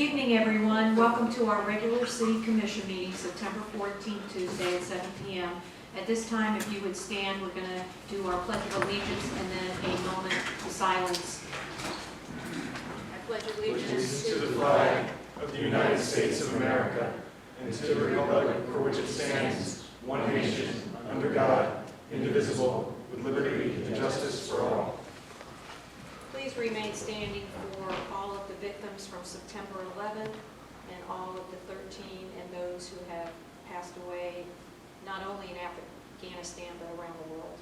evening, everyone. Welcome to our regular City Commission meeting, September 14th, Tuesday at 7 p.m. At this time, if you would stand, we're going to do our Pledge of Allegiance and then a moment of silence. I pledge allegiance to the flag of the United States of America and to the republic for which it stands, one nation, under God, indivisible, with liberty and justice for all. Please remain standing for all of the victims from September 11th and all of the 13 and those who have passed away, not only in Afghanistan, but around the world.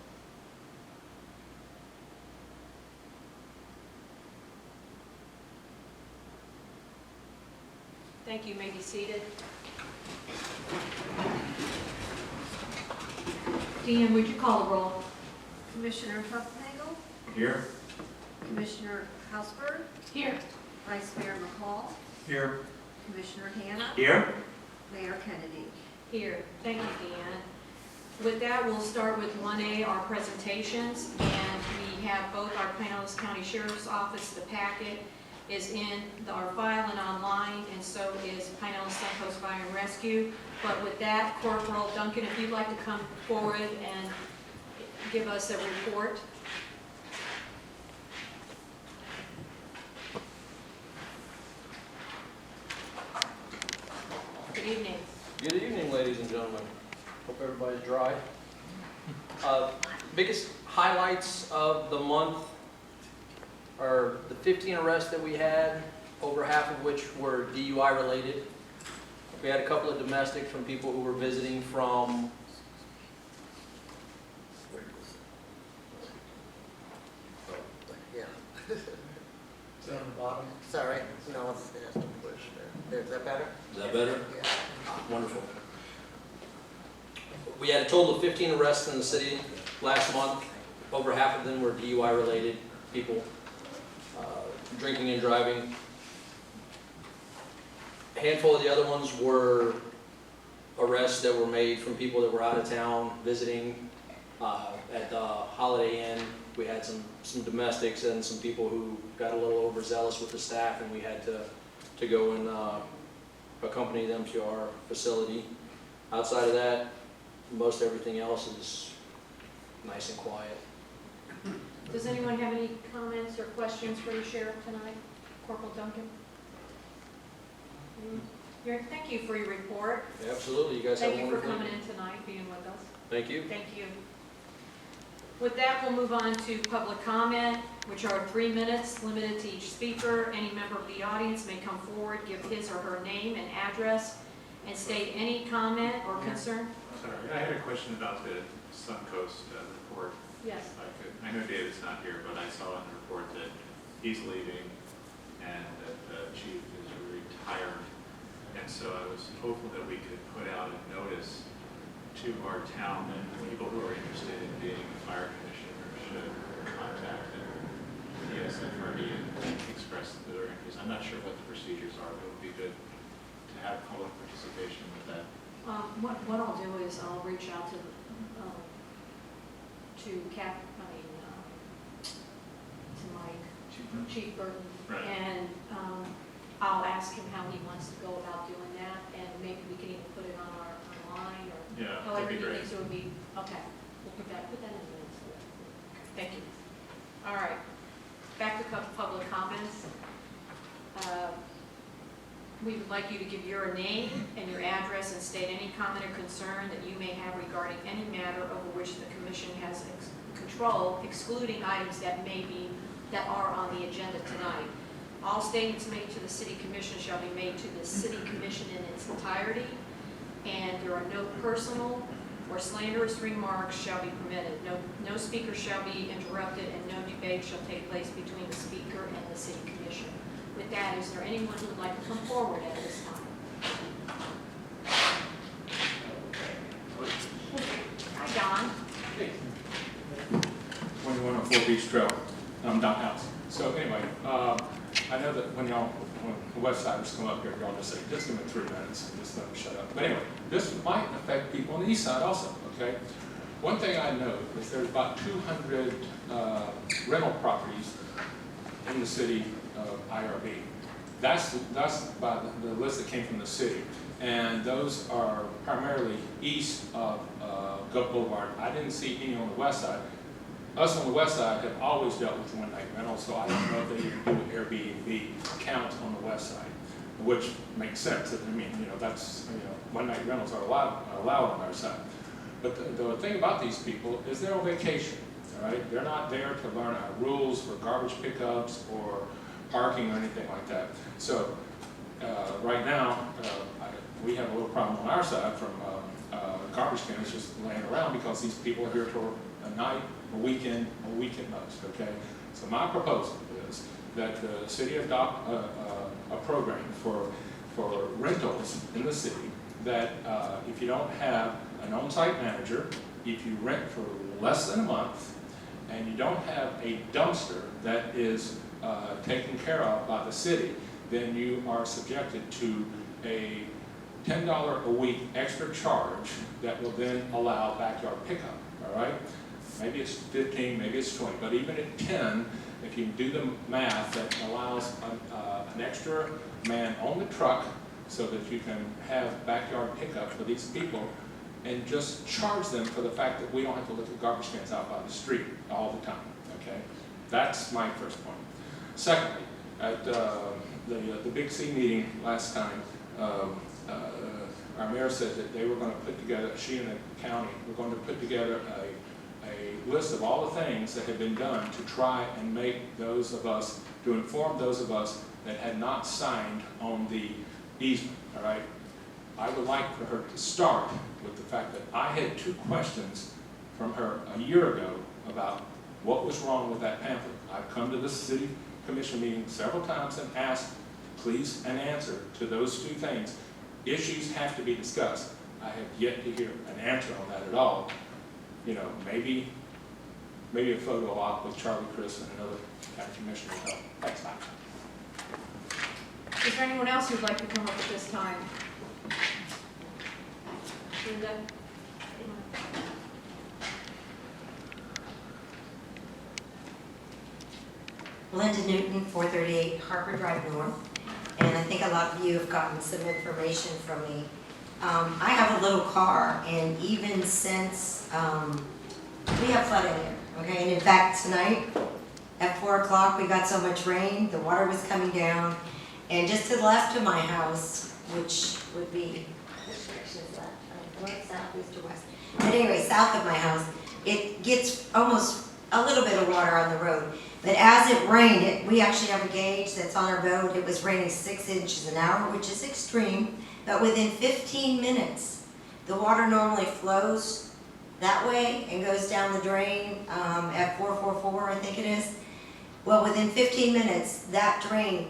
Thank you. You may be seated. Deanne, would you call the roll? Commissioner Huffnagel, Here. Commissioner Hausberg, Here. Vice Mayor McCall, Here. Commissioner Hanna, Here. Mayor Kennedy. Here. Thank you, Deanna. With that, we'll start with 1A, our presentations, and we have both our Pinellas County Sheriff's Office. The packet is in our file and online, and so is Pinellas Suncoast Fire and Rescue. But with that, Corporal Duncan, if you'd like to come forward and give us a report. Good evening. Good evening, ladies and gentlemen. Hope everybody's dry. Biggest highlights of the month are the 15 arrests that we had, over half of which were DUI related. We had a couple of domestics from people who were visiting from Is that on the bottom? Sorry, no, it has to push there. Is that better? Is that better? Yeah. Wonderful. We had a total of 15 arrests in the city last month. Over half of them were DUI related people, drinking and driving. A handful of the other ones were arrests that were made from people that were out of town visiting at the Holiday Inn. We had some domestics and some people who got a little overzealous with the staff, and we had to go and accompany them to our facility. Outside of that, most everything else is nice and quiet. Does anyone have any comments or questions for the sheriff tonight? Corporal Duncan? Thank you for your report. Yeah, absolutely, you guys have a Thank you for wonderful coming evening. in tonight, being with us. Thank you. Thank you. With that, we'll move on to public comment, which are 3 minutes, limited to each speaker. Any member of the audience may come forward, give his or her name and address, and state any comment or concern. Sorry, I had a question about the Suncoast report. Yes. I know David's not here, but I saw in the report that he's leaving and that the chief is retired. And so I was hopeful that we could put out a notice to our town that people who are interested in being a fire commissioner should contact the ESFRD and express their interest. I'm not sure what the procedures are, but it would be good to have public participation with that. What I'll do is I'll reach out to Chief Burton, Right. and I'll ask him how he wants to go about doing that, and maybe we can even put it on our online or Yeah, however that'd be he great. thinks it would be. Okay, we'll put that in the minutes. Thank you. All right, back to public comments. We would like you to give your name and your address and state any comment or concern that you may have regarding any matter over which the commission has control, excluding items that are on the agenda tonight. All statements made to the City Commission shall be made to the City Commission in its entirety, and there are no personal or slanderous remarks shall be permitted. No speaker shall be interrupted, and no debate shall take place between the speaker and the City Commission. With that, is there anyone who would like to come forward at this time? Hi, Don. 2104 Beach Trail, downhouse. So anyway, I know that when the west siders come up here, y'all just say, just give them 3 minutes and just let them shut up. But anyway, this might affect people on the east side also, okay? One thing I know is there's about 200 rental properties in the city of IRB. That's by the list that came from the city. And those are primarily east of Goat Boulevard. I didn't see any on the west side. Us on the west side have always dealt with one-night rentals, so I don't know if they even do an Airbnb count on the west side, which makes sense. I mean, that's, one-night rentals are allowed on our side. But the thing about these people is they're on vacation, all right? They're not there to learn our rules for garbage pickups or parking or anything like that. So right now, we have a little problem on our side from garbage cans just laying around because these people are here for a night, a weekend most, okay? So my proposal is that the city adopt a program for rentals in the city that if you don't have an on-site manager, if you rent for less than a month, and you don't have a dumpster that is taken care of by the city, then you are subjected to a $10 a week extra charge that will then allow backyard pickup, all right? Maybe it's 15, maybe it's 20, but even at 10, if you do the math, that allows an extra man on the truck so that you can have backyard pickup for these people and just charge them for the fact that we don't have to look at garbage cans out by the street all the time, okay? That's my first point. Secondly, at the Big C meeting last time, our mayor said that they were going to put together, she and the county were going to put together a list of all the things that have been done to try and make those of us, to inform those of us that had not signed on the easement, all right? I would like for her to start with the fact that I had 2 questions from her a year ago about what was wrong with that pamphlet. I've come to the city commission meeting several times and asked, please, an answer to those 2 things. Issues have to be discussed. I have yet to hear an answer on that at all. Maybe a photo op with Charlie Chris and another county commissioner will help. Thanks, Mike. Is there anyone else who'd like to come up at this time? Linda? Linda Newton, 438 Harbor Drive North, and I think a lot of you have gotten some information from me. I have a little car, and even since, we have flooding here, okay? And in fact, tonight, at 4 o'clock, we got so much rain, the water was coming down, and just to the left of my house, which would be, which direction is that? North, south, east, or west? But anyway, south of my house, it gets almost a little bit of water on the road. But as it rained, we actually have a gauge that's on our boat. It was raining 6 inches an hour, which is extreme. But within 15 minutes, the water normally flows that way and goes down the drain at 444, I think it is. Well, within 15 minutes, that drain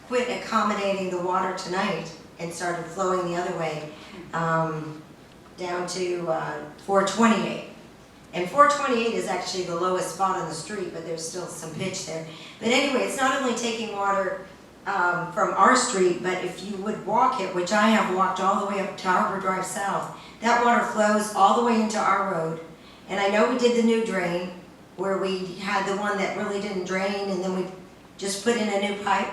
quit accommodating the water tonight and started flowing the other way down to 428. And 428 is actually the lowest spot on the street, but there's still some pitch there. But anyway, it's not only taking water from our street, but if you would walk it, which I have walked all the way up to Harbor Drive South, that water flows all the way into our road. And I know we did the new drain, where we had the one that really didn't drain, and then we just put in a new pipe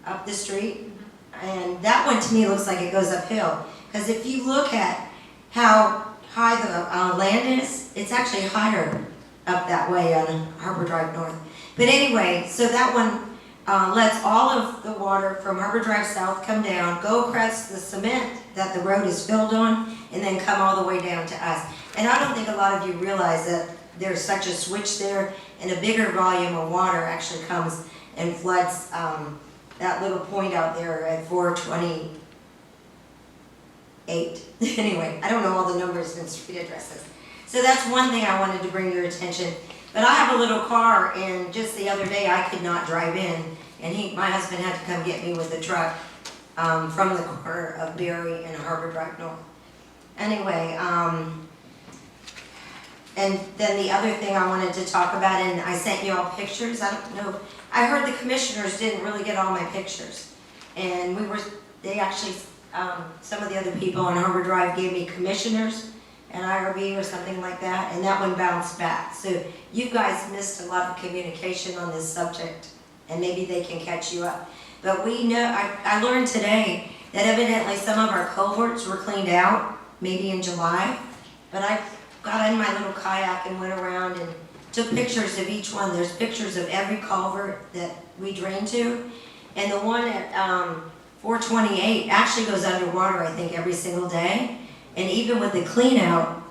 up the street. And that one to me looks like it goes uphill. Because if you look at how high the land is, it's actually higher up that way on Harbor Drive North. But anyway, so that one lets all of the water from Harbor Drive South come down, go across the cement that the road is filled on, and then come all the way down to us. And I don't think a lot of you realize that there's such a switch there, and a bigger volume of water actually comes and floods that little point out there at 428. Anyway, I don't know all the numbers and street addresses. So that's one thing I wanted to bring to your attention. But I have a little car, and just the other day I could not drive in, and my husband had to come get me with the truck from the corner of Berry and Harbor Drive North. Anyway, and then the other thing I wanted to talk about, and I sent you all pictures. I don't know. I heard the commissioners didn't really get all my pictures, and they actually, some of the other people on Harbor Drive gave me commissioners and IRB or something like that, and that one bounced back. So you guys missed a lot of communication on this subject, and maybe they can catch you up. But we know, I learned today that evidently some of our culverts were cleaned out, maybe in July. But I got in my little kayak and went around and took pictures of each one. There's pictures of every culvert that we drain to. And the one at 428 actually goes underwater, I think, every single day. And even with the clean out,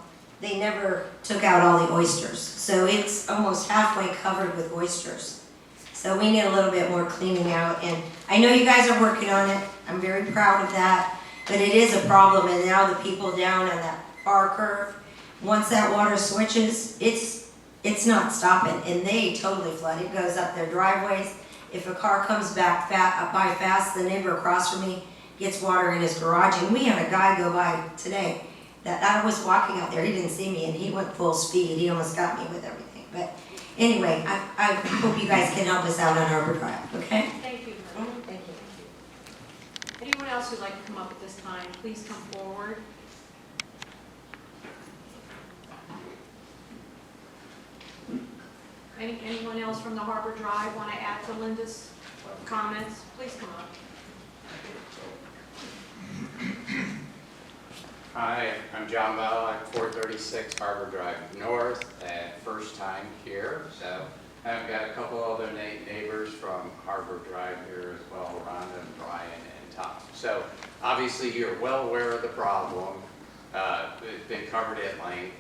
they never took out all the oysters. So it's almost halfway covered with oysters. So we need a little bit more cleaning out. And I know you guys are working on it. I'm very proud of that. But it is a problem. And now the people down on that far curve, once that water switches, it's not stopping. And they totally flood. It goes up their driveways. If a car comes back by fast, the neighbor across from me gets water in his garage. And we had a guy go by today that I was walking out there. He didn't see me, and he went full speed. He almost got me with everything. But anyway, I hope you guys can help us out on Harbor Drive, okay? Thank you. Thank you. Anyone else who'd like to come up at this time, please come forward. Anyone else from the Harbor Drive want to add to Linda's comments? Please come up. Hi, I'm John Bell. I'm 436 Harbor Drive North, first time here. So I've got a couple other neighbors from Harbor Drive here as well, Rhonda and Brian and Tom. So obviously you're well aware of the problem. It's been covered at length.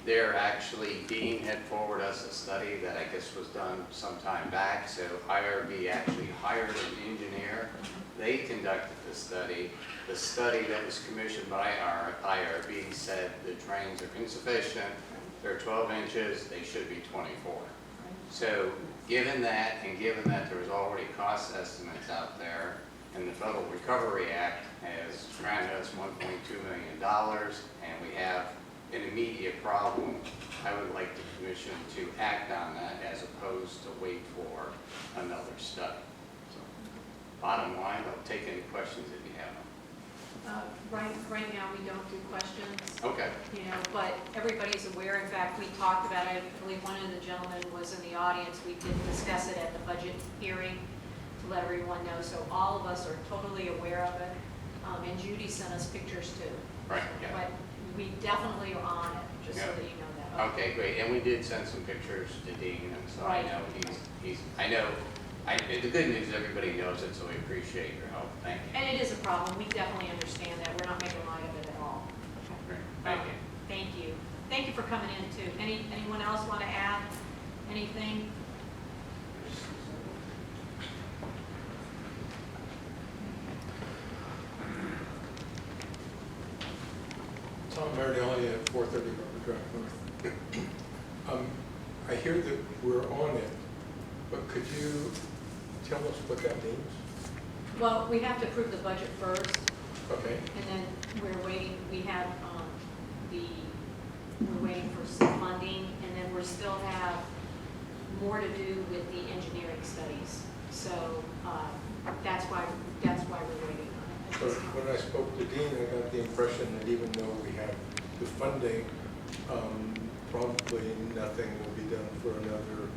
They're actually, Dean had forwarded us a study that I guess was done some time back. So IRB actually hired an engineer. They conducted the study. The study that was commissioned by our IRB said the drains are insufficient. They're 12 inches, they should be 24. So given that, and given that there's already cost estimates out there, and the Federal Recovery Act has granted us $1.2 million, and we have an immediate problem, I would like the commission to act on that as opposed to wait for another study. So, bottom line, I'll take any questions if you have them. Right now, we don't do questions. Okay. You know, but everybody's aware. In fact, we talked about it. I believe one of the gentlemen was in the audience. We did discuss it at the budget hearing to let everyone know. So all of us are totally aware of it. And Judy sent us pictures too. Right, yeah. But we definitely are on it, just so that you know that. Okay, great. And we did send some pictures to Dean, and so I Right. know the good news is everybody knows it, so we appreciate your help. Thank you. And it is a problem. We definitely understand that. We're not making light of it at all. Great. Thank you. Thank you. Thank you for coming in too. Anyone else want to add anything? Tom Marinelli at 430 Harbor Drive North. I hear that we're on it, but could you tell us what that means? Well, we have to approve the budget first, Okay. and then we're waiting, we're waiting for some funding, and then we still have more to do with the engineering studies. So that's why we're waiting on it. So when I spoke to Dean, I got the impression that even though we have the funding, probably nothing will be done for another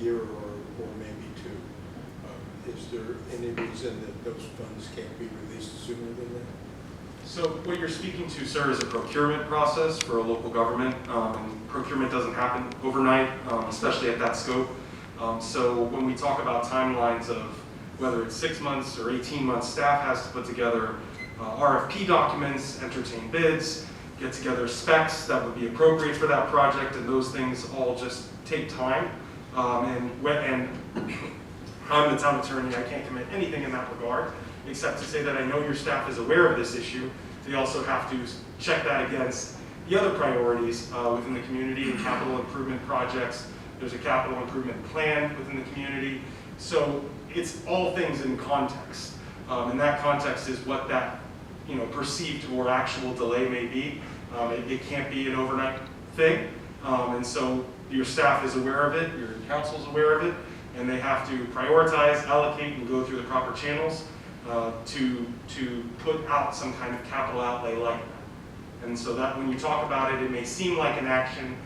year or maybe two. Is there any reason that those funds can't be released sooner than that? So what you're speaking to, sir, is a procurement process for a local government. And procurement doesn't happen overnight, especially at that scope. So when we talk about timelines of whether it's 6 months or 18 months, staff has to put together RFP documents, entertain bids, get together specs that would be appropriate for that project, and those things all just take time. And I'm the town attorney, I can't commit anything in that regard, except to say that I know your staff is aware of this issue. They also have to check that against the other priorities within the community and capital improvement projects. There's a capital improvement plan within the community. So it's all things in context. And that context is what that perceived or actual delay may be. It can't be an overnight thing. And so your staff is aware of it, your council's aware of it, and they have to prioritize, allocate, and go through the proper channels to put out some kind of capital outlay like that. And so that when you talk about it, it may seem like an action.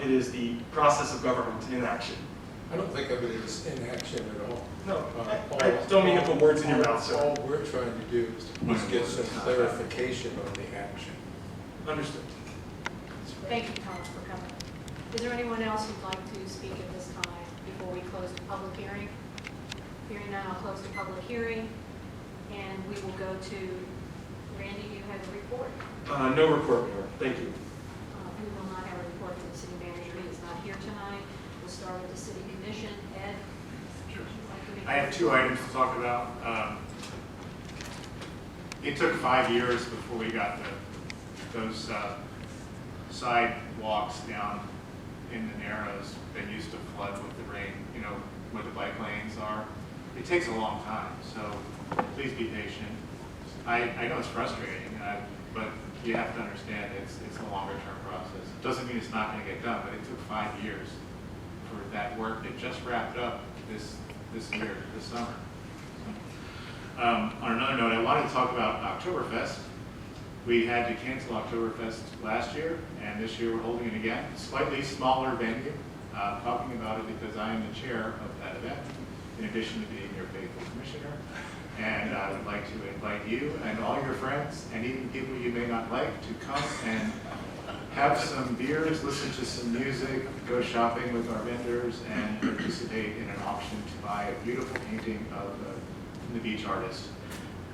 It is the process of government in action. I don't think of it as inaction at all. No, Uh, I don't mean to put words in your mouth, sir. All we're trying to do is get some clarification on the action. Understood. Thank you, Thomas, for coming. Is there anyone else who'd like to speak at this time before we close the public hearing? Hearing none, I'll close the public hearing, and we will go to, Randy, you have a report? No report, Mayor. Thank you. We will not have a report from the city manager, he is not here tonight. We'll start with the city commission. Ed? Sure. would you like to make I have two items to talk about. It took 5 years before we got those sidewalks down in the narrows that used to flood with the rain, you know, where the bike lanes are. It takes a long time, so please be patient. I know it's frustrating, but you have to understand it's a longer term process. It doesn't mean it's not going to get done, but it took 5 years for that work that just wrapped up this year, this summer. On another note, I wanted to talk about Oktoberfest. We had to cancel Oktoberfest last year, and this year we're holding it again. Slightly smaller venue. I'm talking about it because I am the chair of that event, in addition to being your faithful commissioner. And I would like to invite you and all your friends, and even people you may not like, to come and have some beers, listen to some music, go shopping with our vendors, and participate in an auction to buy a beautiful painting of the beach artist,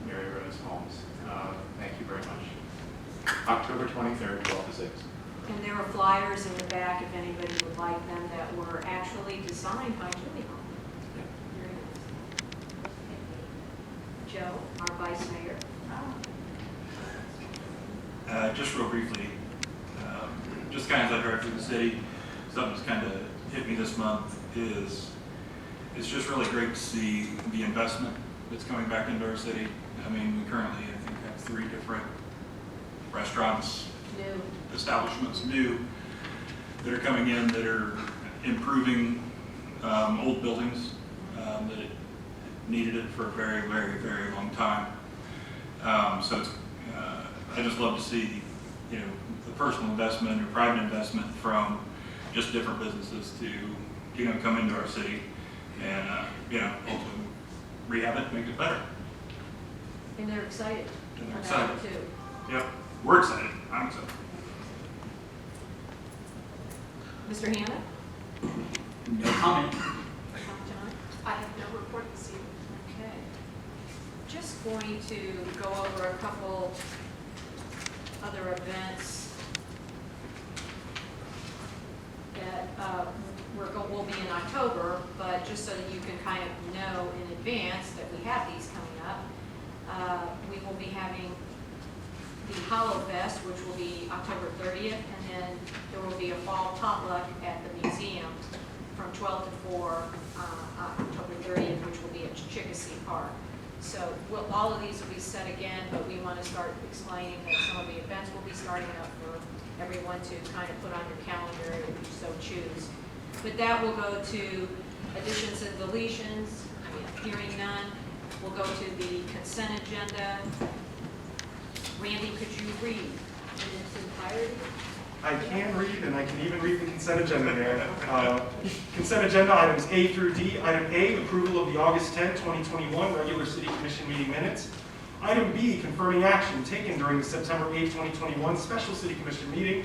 Mary Rose Holmes. Thank you very much. October 23rd, 12 to 6. And there are flyers in the back if anybody would like them that were actually designed by Julie Holmes. Very nice. Joe, our vice mayor. Just real briefly, just kind of as I drive through the city, something that's kind of hit me this month is it's just really great to see the investment that's coming back into our city. I mean, we currently, I think, have 3 different restaurants, New. establishments, new, that are coming in that are improving old buildings that it needed it for a very, very, very long time. So it's, I just love to see, you know, the personal investment or private investment from just different businesses to, you know, come into our city and, you know, ultimately rehab it, make it better. And they're excited And they're about excited. it too. Yep, we're excited. I'm excited. Mr. Hannah? No comment. John? I have no report this evening. Okay. Just going to go over a couple other events that will be in October, but just so that you can kind of know in advance that we have these coming up. We will be having the Hollow Fest, which will be October 30th, and then there will be a fall potluck at the museum from 12 to 4 October 30th, which will be at Chickasee Park. So all of these will be set again, but we want to start explaining that some of the events will be starting up for everyone to kind of put on your calendar if you so choose. But that will go to additions and deletions. Hearing none, we'll go to the consent agenda. Randy, could you read in its entirety? I can read, and I can even read the consent agenda, Mayor. Consent agenda items A through D. Item A, approval of the August 10, 2021 regular city commission meeting minutes. Item B, confirming action taken during the September 8, 2021 special city commission meeting.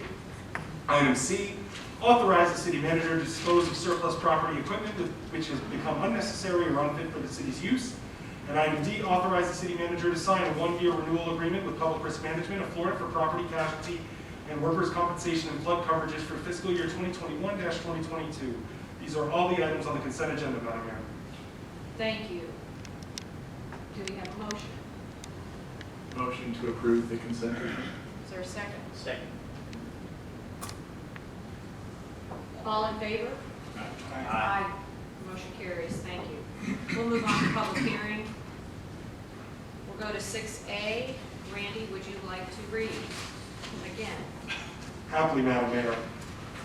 Item C, authorize the city manager to dispose of surplus property equipment which has become unnecessary or unfit for the city's use. And item D, authorize the city manager to sign a 1-year renewal agreement with Public Risk Management of Florida for property casualty and workers' compensation and flood coverages for fiscal year 2021-2022. These are all the items on the consent agenda, Madam Mayor. Thank you. Do we have a motion? Motion to approve the consent agenda. Is there a second? Second. All in favor? Aye. Motion carries. Thank you. We'll move on to public hearing. We'll go to 6A. Randy, would you like to read again? Happily, Madam Mayor.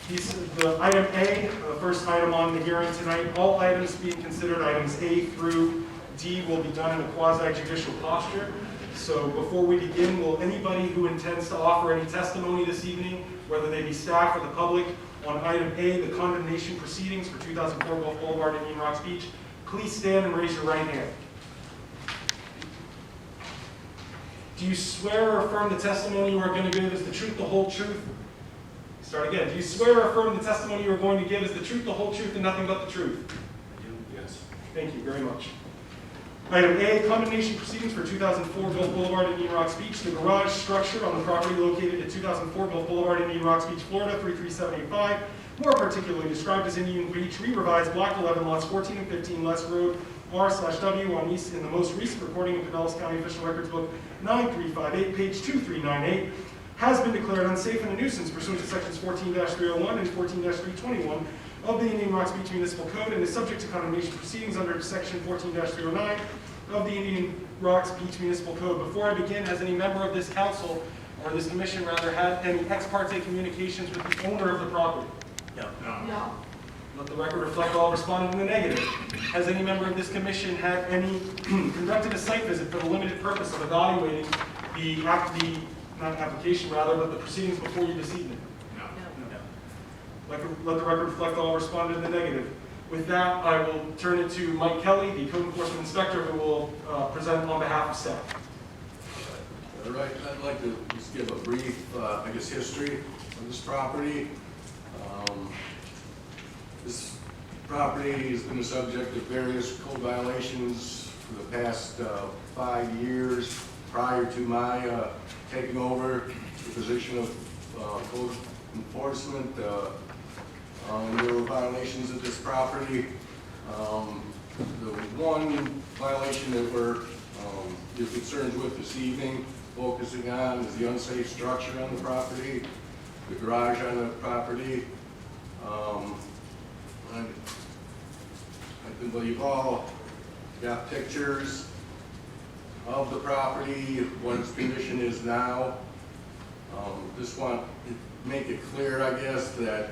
The item A, the first item on the hearing tonight, all items being considered, items A through D, will be done in a quasi-judicial posture. So before we begin, will anybody who intends to offer any testimony this evening, whether they be staff or the public, on item A, the condemnation proceedings for 2004 Gulf Boulevard, Indian Rocks Beach, please stand and raise your right hand. Do you swear or affirm the testimony you are going to give is the truth, the whole truth? Start again. Do you swear or affirm the testimony you are going to give is the truth, the whole truth, and nothing but the truth? I do, yes. Thank you very much. Item A, condemnation proceedings for 2004 Gulf Boulevard, Indian Rocks Beach. The garage structure on the property located at 2004 Gulf Boulevard, Indian Rocks Beach, Florida, 33785, more particularly described as Indian Beach, re-revised Block 11, lots 14 and 15, Less Road, R/W on East in the most recent recording in Pinellas County Official Records Book 9358, page 2398, has been declared unsafe and a nuisance pursuant to sections 14-301 and 14-321 of the Indian Rocks Beach Municipal Code and is subject to condemnation proceedings under section 14-309 of the Indian Rocks Beach Municipal Code. Before I begin, has any member of this council, or this commission rather, had any ex parte communications with the owner of the property? No. No. Let the record reflect all responded in the negative. Has any member of this commission had any, conducted a site visit for the limited purpose of evaluating not application rather, but the proceedings before you this evening? No. Let the record reflect all responded in the negative. With that, I will turn it to Mike Kelly, the code enforcement inspector, who will present on behalf of staff. All right, I'd like to just give a brief, history of this property. This property has been the subject of various code violations for the past 5 years. Prior to my taking over the position of code enforcement, there were violations of this property. The one violation that we're concerned with this evening, focusing on, is the unsafe structure on the property, the garage on the property. I believe all got pictures of the property, what its condition is now. Just want to make it clear, I guess, that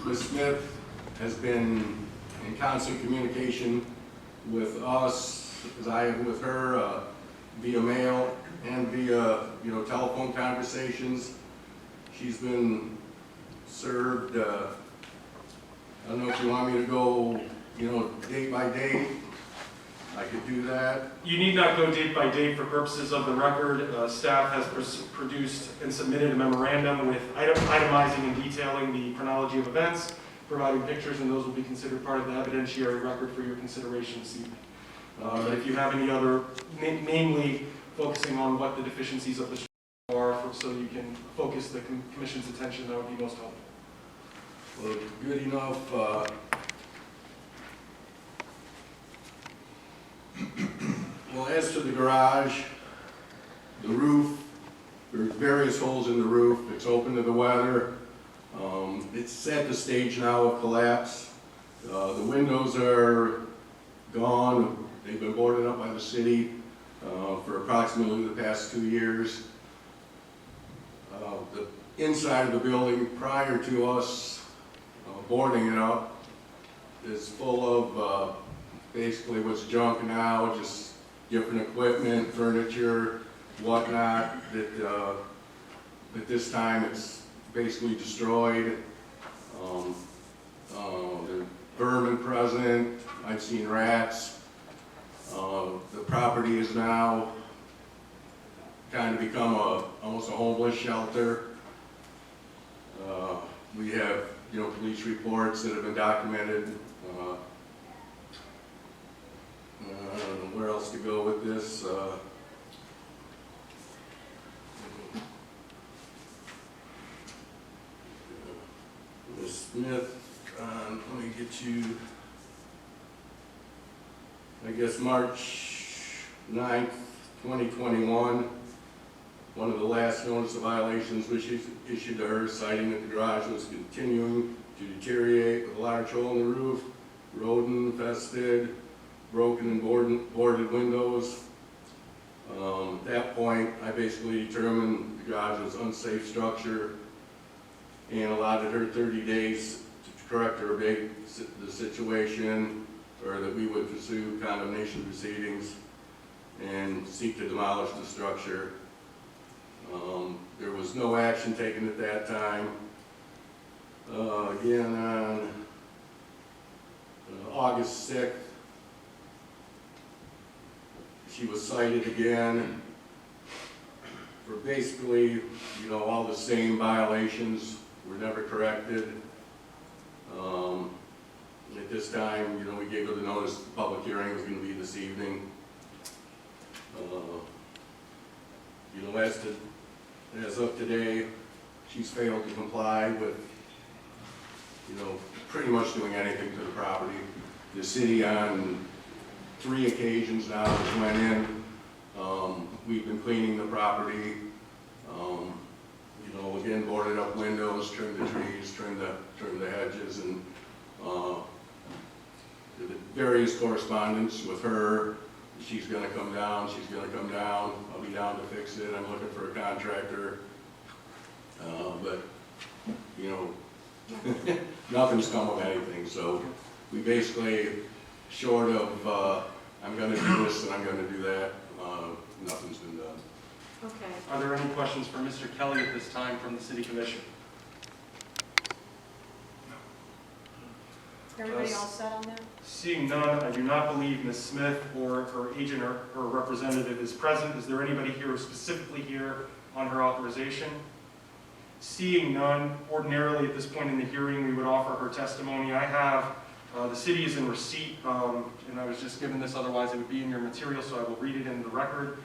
Ms. Smith has been in constant communication with us, as I have with her, via mail and via, telephone conversations. She's been served, I don't know if you want me to go, date by date. I could do that. You need not go date by date for purposes of the record. Staff has produced and submitted a memorandum with itemizing and detailing the chronology of events, providing pictures, and those will be considered part of the evidentiary record for your consideration this evening. If you have any other, namely focusing on what the deficiencies of the structure are, so you can focus the commission's attention, that would be most helpful. Well, good enough. Well, as to the garage, the roof, there's various holes in the roof. It's open to the weather. It's at the stage now of collapse. The windows are gone. They've been boarded up by the city for approximately the past 2 years. The inside of the building, prior to us boarding it up, is full of basically what's junk now, just different equipment, furniture, whatnot, that at this time it's basically destroyed. There's vermin present. I've seen rats. The property is now kind of become almost a homeless shelter. We have, police reports that have been documented. I don't know where else to go with this. Ms. Smith, let me get you, March 9th, 2021, one of the last notice of violations was issued to her, citing that the garage was continuing to deteriorate with a large hole in the roof, rodent infested, broken and boarded windows. At that point, I basically determined the garage was unsafe structure and allotted her 30 days to correct or abate the situation, or that we would pursue condemnation proceedings. and seek to demolish the structure. There was no action taken at that time. Again, on August 6th, she was cited again for basically, all the same violations were never corrected. At this time, we gave her the notice the public hearing was going to be this evening. As of today, she's failed to comply with, pretty much doing anything to the property. The city on 3 occasions now has went in. We've been cleaning the property. Again, boarded up windows, trimmed the trees, trimmed the hedges, and the various correspondence with her. She's going to come down. She's going to come down. I'll be down to fix it. I'm looking for a contractor. But nothing's come of anything. So we basically, short of I'm going to do this and I'm going to do that, nothing's been done. Okay. Are there any questions for Mr. Kelly at this time from the City Commission? Everybody all set on that? Seeing none, I do not believe Ms. Smith or her agent or representative is present. Is there anybody here specifically here on her authorization? Seeing none, ordinarily at this point in the hearing, we would offer her testimony. I have, the city is in receipt, and I was just given this, otherwise it would be in your material, so I will read it in the record.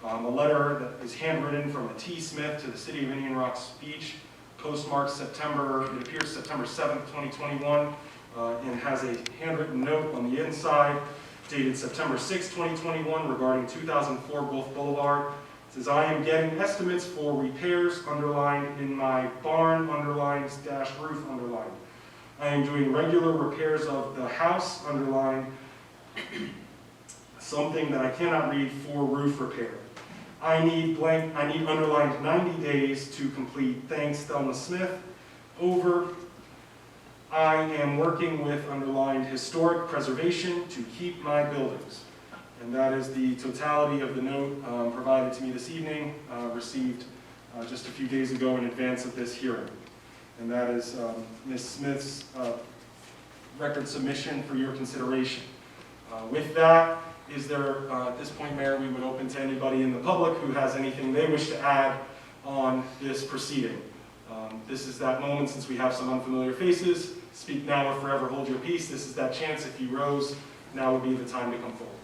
A letter that is handwritten from a T. Smith to the City of Indian Rocks Beach, postmarked September 7th, 2021, and has a handwritten note on the inside dated September 6, 2021 regarding 2004 Gulf Boulevard. It says, I am getting estimates for repairs, underlined in my barn, underlined, dash roof, underlined. I am doing regular repairs of the house, underlined, something that I cannot read, for roof repair. I need blank, I need underlined 90 days to complete. Thanks, Thelma Smith. Over. I am working with, underlined, historic preservation to keep my buildings. And that is the totality of the note provided to me this evening, received just a few days ago in advance of this hearing. And that is Ms. Smith's record submission for your consideration. With that, is there, at this point, Mayor, we would open to anybody in the public who has anything they wish to add on this proceeding. This is that moment, since we have some unfamiliar faces. Speak now or forever hold your peace. This is that chance. If you rose, now would be the time to come forward.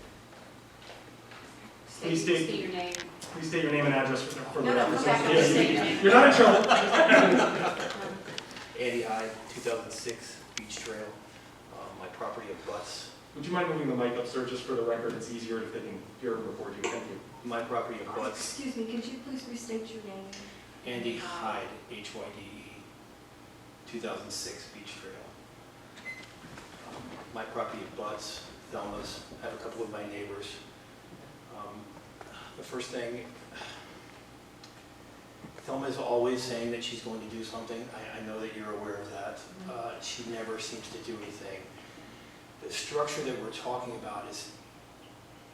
Please state your name. Please state your name and address for the No, record. come back and state your name. You're not in trouble. Andy Hyde, 2006 Beach Trail. My property abuts. Would you mind moving the mic up, sir, just for the record? It's easier if they can hear and record you. Thank you. My property abuts. Excuse me, could you please restate your name? Andy Hyde, H-Y-D-E, 2006 Beach Trail. My property abuts Thelma's. I have a couple of my neighbors. The first thing, Thelma is always saying that she's going to do something. I know that you're aware of that. She never seems to do anything. The structure that we're talking about is,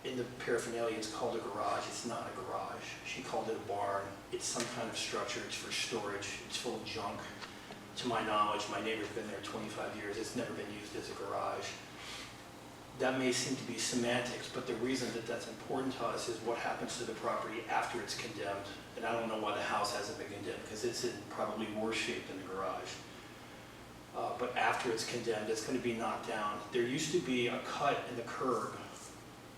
in the paraphernalia, it's called a garage. It's not a garage. She called it a barn. It's some kind of structure. It's for storage. It's full of junk. To my knowledge, my neighbor's been there 25 years. It's never been used as a garage. That may seem to be semantics, but the reason that that's important to us is what happens to the property after it's condemned. And I don't know why the house hasn't been condemned, because it's in probably worse shape than the garage. But after it's condemned, it's going to be knocked down. There used to be a cut in the curb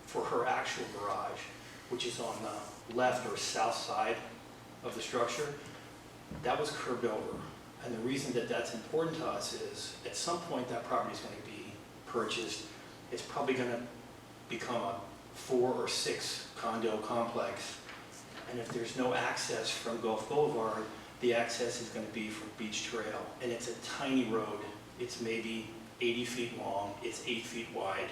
for her actual garage, which is on the left or south side of the structure. That was curbed over. And the reason that that's important to us is, at some point that property is going to be purchased. It's probably going to become a 4 or 6 condo complex. And if there's no access from Gulf Boulevard, the access is going to be from Beach Trail. And it's a tiny road. It's maybe 80 feet long. It's 8 feet wide.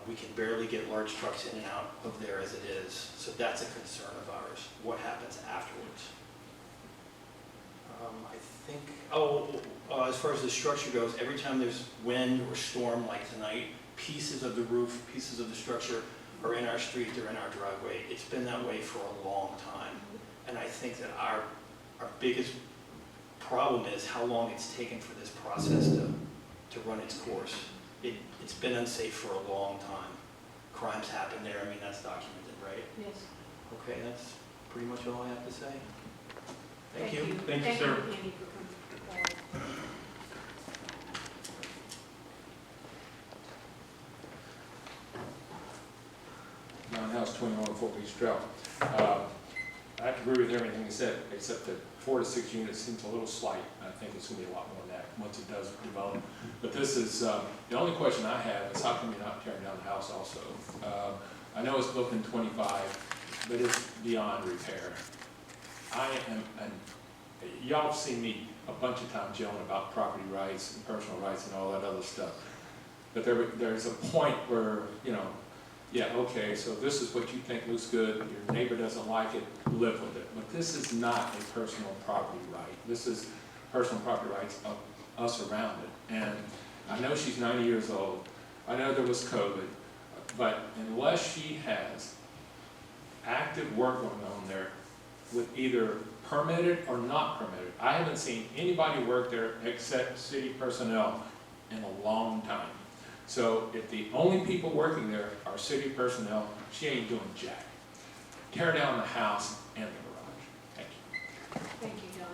We can barely get large trucks in and out of there as it is. So that's a concern of ours. What happens afterwards? I think, as far as the structure goes, every time there's wind or storm like tonight, pieces of the roof, pieces of the structure are in our street, they're in our driveway. It's been that way for a long time. And I think that our biggest problem is how long it's taken for this process to run its course. It's been unsafe for a long time. Crimes happen there, I mean, that's documented, right? Yes. Okay, that's pretty much all I have to say. Thank you. Thank you, sir. Andy, for coming forward. Mount House, 21 Fort Beach Trail. I have to agree with everything you said, except that 4 to 6 units seems a little slight. I think it's going to be a lot more than that once it does develop. But this is, the only question I have is how come you're not tearing down the house also? I know it's built in 25, but it's beyond repair. I am, and y'all have seen me a bunch of times yelling about property rights and personal rights and all that other stuff. But there's a point where, you know, yeah, okay, so this is what you think looks good, your neighbor doesn't like it, live with it. But this is not a personal property right. This is personal property rights of us around it. And I know she's 90 years old. I know there was COVID. But unless she has active work going on there with either permitted or not permitted, I haven't seen anybody work there except city personnel in a long time. So if the only people working there are city personnel, she ain't doing jack. Tear down the house and the garage. Thank you. Thank you, John.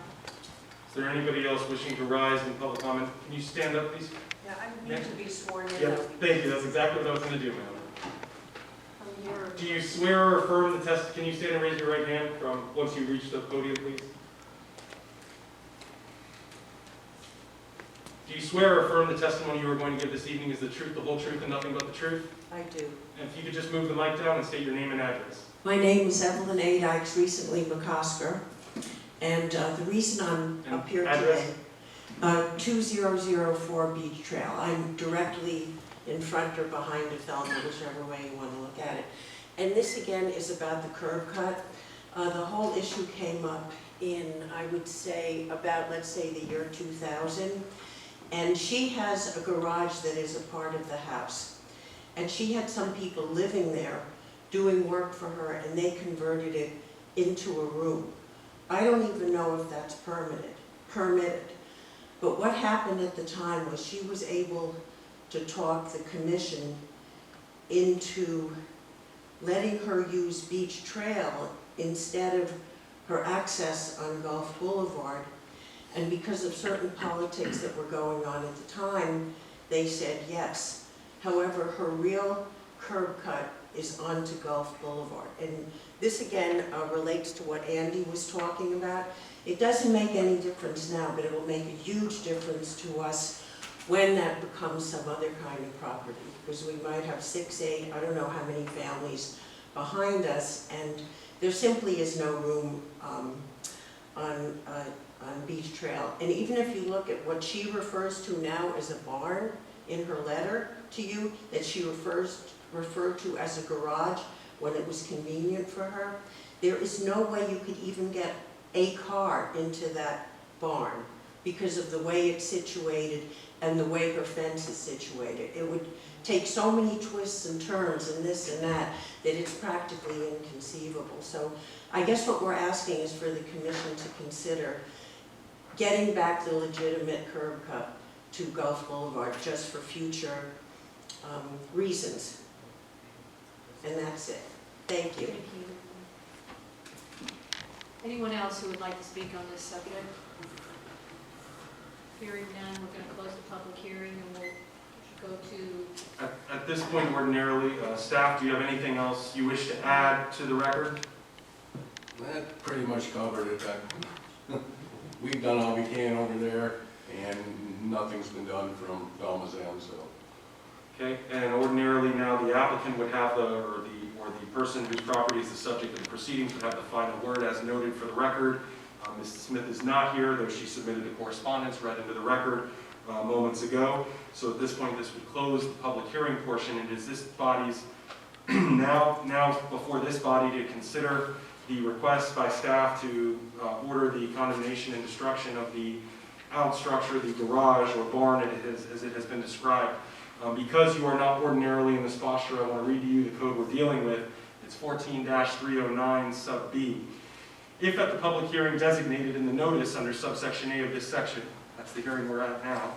Is there anybody else wishing to rise in public comment? Can you stand up, please? Yeah, I need to be sworn in. Yep, thank you. That's exactly what I was going to do, ma'am. Your Do you swear or affirm the test? Can you stand and raise your right hand from once you reach the podium, please? Do you swear or affirm the testimony you are going to give this evening is the truth, the whole truth, and nothing but the truth? I do. And if you could just move the mic down and state your name and address. My name is Evelyn A. Dykes, recently McCosker, and the reason I'm And up here address? today, 2004 Beach Trail. I'm directly in front or behind of Thelma, whichever way you want to look at it. And this again is about the curb cut. The whole issue came up in, I would say, about, let's say, the year 2000. And she has a garage that is a part of the house. And she had some people living there doing work for her, and they converted it into a room. I don't even know if that's permitted. But what happened at the time was she was able to talk the commission into letting her use Beach Trail instead of her access on Gulf Boulevard. And because of certain politics that were going on at the time, they said yes. However, her real curb cut is onto Gulf Boulevard. And this again relates to what Andy was talking about. It doesn't make any difference now, but it will make a huge difference to us when that becomes some other kind of property. Because we might have 6, 8, I don't know how many families behind us, and there simply is no room on Beach Trail. And even if you look at what she refers to now as a barn in her letter to you, that she referred to as a garage when it was convenient for her, there is no way you could even get a car into that barn because of the way it's situated and the way her fence is situated. It would take so many twists and turns and this and that it's practically inconceivable. So I guess what we're asking is for the commission to consider getting back the legitimate curb cut to Gulf Boulevard just for future reasons. And that's it. Thank you. Thank you. Anyone else who would like to speak on this subject? Hearing none, we're going to close the public hearing and we'll go to... At this point, ordinarily, staff, do you have anything else you wish to add to the record? That pretty much covered it. We've done all we can over there, and nothing's been done from Thelma's end, so. Okay, and ordinarily now the applicant would have or the person whose property is the subject of the proceedings would have the final word as noted for the record. Mrs. Smith is not here, though she submitted the correspondence read into the record moments ago. So at this point, this would close the public hearing portion, and is this body's now before this body to consider the request by staff to order the condemnation and destruction of the out structure, the garage or barn as it has been described. Because you are not ordinarily in this posture, I want to read to you the code we're dealing with. It's 14-309 sub B. If at the public hearing designated in the notice under subsection A of this section, that's the hearing we're at now,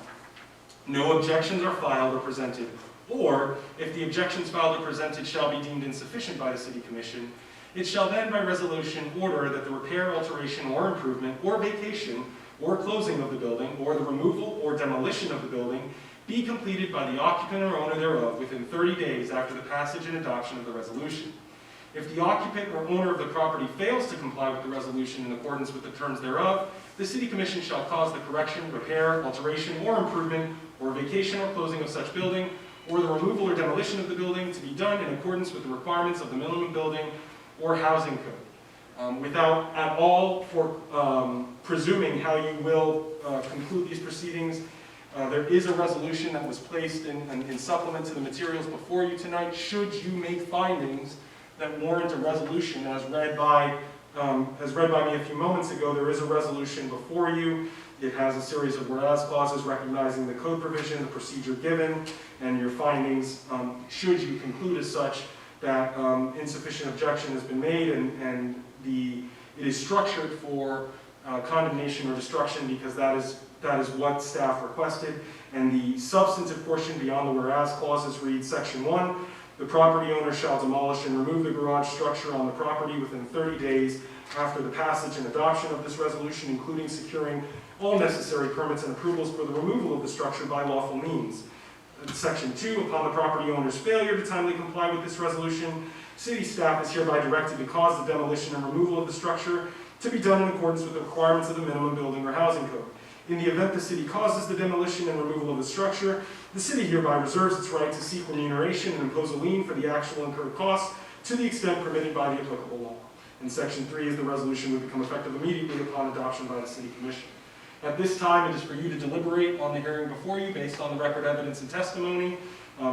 no objections are filed or presented, or if the objections filed or presented shall be deemed insufficient by the City Commission, it shall then by resolution order that the repair, alteration, or improvement, or vacation, or closing of the building, or the removal or demolition of the building be completed by the occupant or owner thereof within 30 days after the passage and adoption of the resolution. If the occupant or owner of the property fails to comply with the resolution in accordance with the terms thereof, the City Commission shall cause the correction, repair, alteration, or improvement, or vacation or closing of such building, or the removal or demolition of the building to be done in accordance with the requirements of the minimum building or housing code. Without at all presuming how you will conclude these proceedings, there is a resolution that was placed in supplement to the materials before you tonight. Should you make findings that warrant a resolution, as read by me a few moments ago, there is a resolution before you. It has a series of whereas clauses recognizing the code provision, the procedure given, and your findings, should you conclude as such that insufficient objection has been made and it is structured for condemnation or destruction, because that is what staff requested. And the substantive portion beyond the whereas clauses reads section 1, the property owner shall demolish and remove the garage structure on the property within 30 days after the passage and adoption of this resolution, including securing all necessary permits and approvals for the removal of the structure by lawful means. Section 2, upon the property owner's failure to timely comply with this resolution, city staff is hereby directed to cause the demolition and removal of the structure to be done in accordance with the requirements of the minimum building or housing code. In the event the city causes the demolition and removal of the structure, the city hereby reserves its right to seek remuneration and impose a lien for the actual incurred costs to the extent permitted by the applicable law. And section 3 is the resolution would become effective immediately upon adoption by the City Commission. At this time, it is for you to deliberate on the hearing before you based on the record evidence and testimony.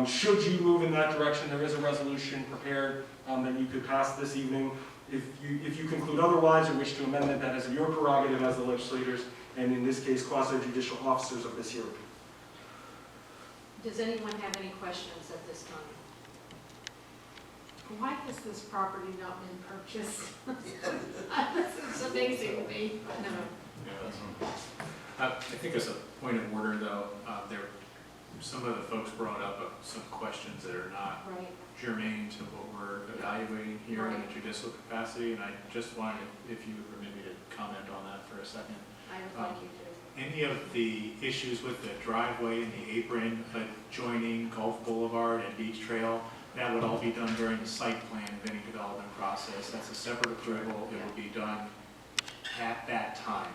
Should you move in that direction, there is a resolution prepared that you could pass this evening. If you conclude otherwise or wish to amend it, that is your prerogative as the legislators, and in this case, quasi-judicial officers of this hearing. Does anyone have any questions at this time? Why has this property not been purchased? This is amazing to me. No. I think as a point of order, though, some of the folks brought up some questions that are not Right. germane to what we're evaluating here in a Right. judicial capacity, and I just wanted, if you would permit me to comment on that for a second. I would like you to. Any of the issues with the driveway and the apron adjoining Gulf Boulevard and Beach Trail, that would all be done during the site plan of any development process. That's a separate approval. It will be done at that time.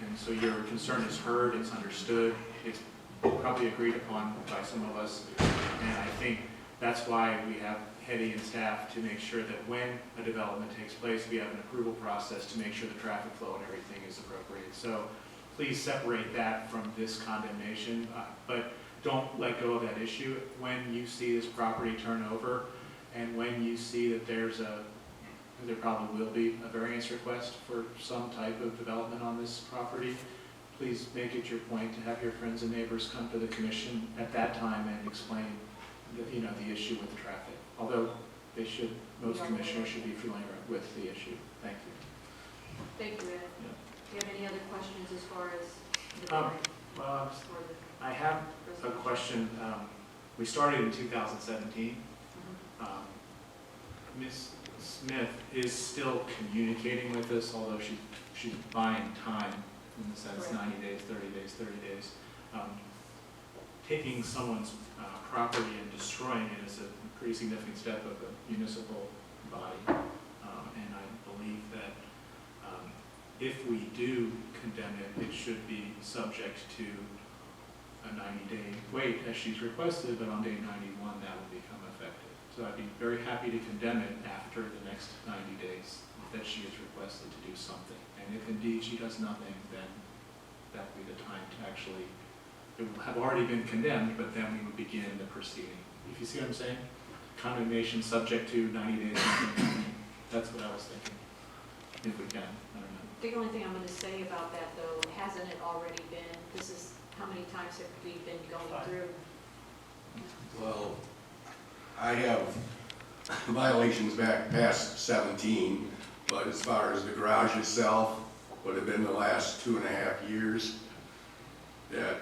And so your concern is heard, it's understood, it's probably agreed upon by some of us. And I think that's why we have Hetty and staff to make sure that when a development takes place, we have an approval process to make sure the traffic flow and everything is appropriate. So please separate that from this condemnation, but don't let go of that issue. When you see this property turn over, and when you see that there probably will be a variance request for some type of development on this property, please make it your point to have your friends and neighbors come to the commission at that time and explain the issue with the traffic. Although most commissioners should be familiar with the issue. Thank you. Thank you, Ed. Yeah. Do you have any other questions as far as the Well, or the I have a resolution? question. We started in 2017. Mhm. Ms. Smith is still communicating with us, although she's buying time in the sense Correct. 90 days, 30 days, 30 days. Taking someone's property and destroying it is a pretty significant step of the municipal body. And I believe that if we do condemn it, it should be subject to a 90-day wait as she's requested, but on day 91 that will become effective. So I'd be very happy to condemn it after the next 90 days that she is requested to do something. And if indeed she does nothing, then that would be the time to actually, it will have already been condemned, but then we would begin the proceeding. If you see what I'm saying? Condemnation subject to 90 days. That's what I was thinking. If we can, I don't know. The only thing I'm going to say about that, though, hasn't it already been, how many times have we been going through? Well, I have violations back past 17, but as far as the garage itself, would have been the last 2.5 years that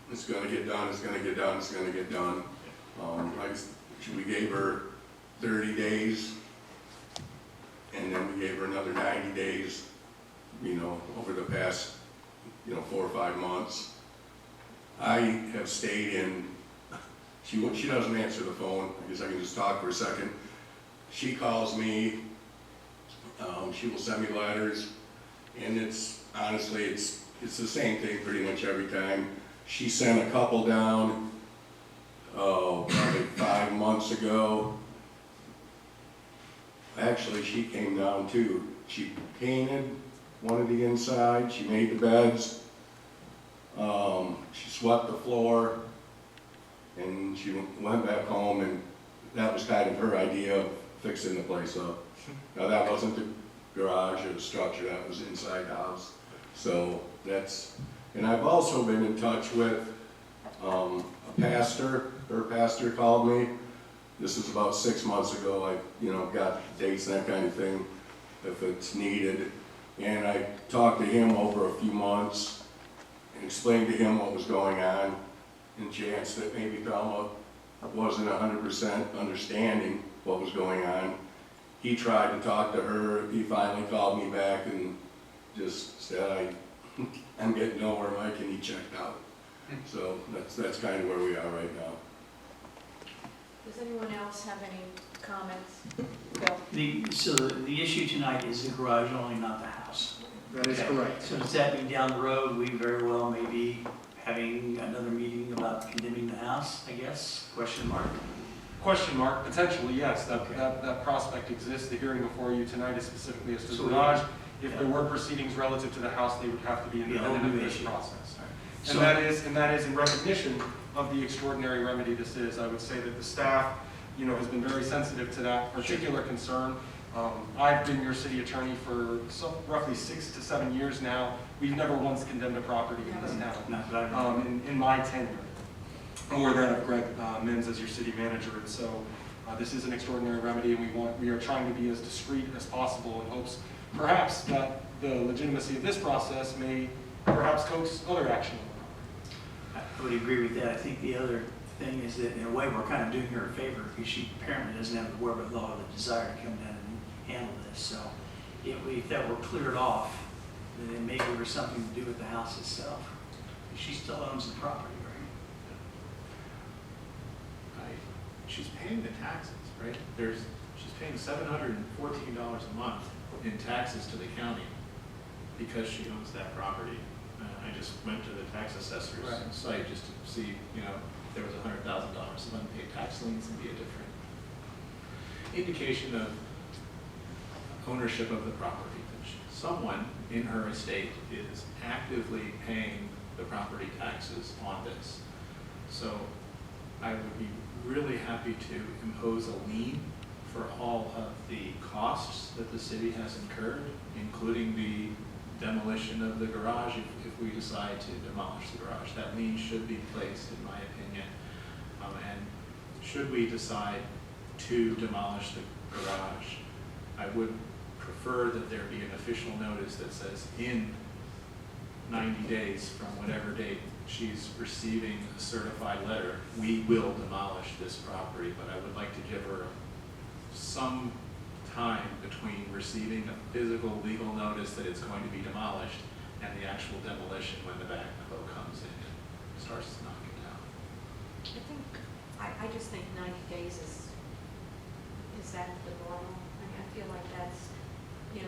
it's gonna get done, it's gonna get done, it's gonna get done. We gave her 30 days, and then we gave her another 90 days, you know, over the past, 4 or 5 months. I have stayed in, she doesn't answer the phone, I guess I can just talk for a second. She calls me, she will send me letters, and honestly, it's the same thing pretty much every time. She sent a couple down, probably 5 months ago. Actually, she came down too. She painted one of the inside, she made the beds, she swept the floor, and she went back home, and that was kind of her idea of fixing the place up. Now, that wasn't the garage or the structure, that was inside the house. So and I've also been in touch with a pastor. Her pastor called me. This is about 6 months ago. I got dates and that kind of thing, if it's needed. And I talked to him over a few months and explained to him what was going on, in chance that maybe Thelma wasn't 100% understanding what was going on. He tried to talk to her. He finally called me back and just said, I'm getting nowhere, Mike, and he checked out. So that's kind of where we are right now. Does anyone else have any comments? Bill? So the issue tonight is the garage only, not the house. That is correct. So does that mean down the road, we very well may be having another meeting about condemning the house, I guess? Question mark? Question mark, potentially, yes, that prospect exists. The hearing before you tonight is specifically as to the garage. If there were proceedings relative to the house, they would have to be independent of this process. And that is in recognition of the extraordinary remedy this is. I would say that the staff, has been very sensitive to that particular concern. I've been your city attorney for roughly 6 to 7 years now. We've never once condemned a property in this town, in my tenure, or that of Greg Mims as your city manager. And so this is an extraordinary remedy, and we are trying to be as discreet as possible in hopes perhaps that the legitimacy of this process may perhaps coax other action. I would agree with that. I think the other thing is that in a way we're kind of doing her a favor because she apparently doesn't have the wherewithal or the desire to come down and handle this. So if that were cleared off, then maybe there was something to do with the house itself. She still owns the property, right? She's paying the taxes, right? She's paying $714 a month in taxes to the county because she owns that property. I just went to the tax assessor's site just to see, if there was $100,000 of unpaid tax liens, and be a different indication of ownership of the property. Someone in her estate is actively paying the property taxes on this. So I would be really happy to impose a lien for all of the costs that the city has incurred, including the demolition of the garage if we decide to demolish the garage. That lien should be placed, in my opinion. And should we decide to demolish the garage, I would prefer that there be an official notice that says in 90 days from whatever date she's receiving a certified letter, we will demolish this property. But I would like to give her some time between receiving a physical legal notice that it's going to be demolished and the actual demolition when the backhoe comes in and starts to knock it down. I just think 90 days is that the normal? I mean, I feel like that's,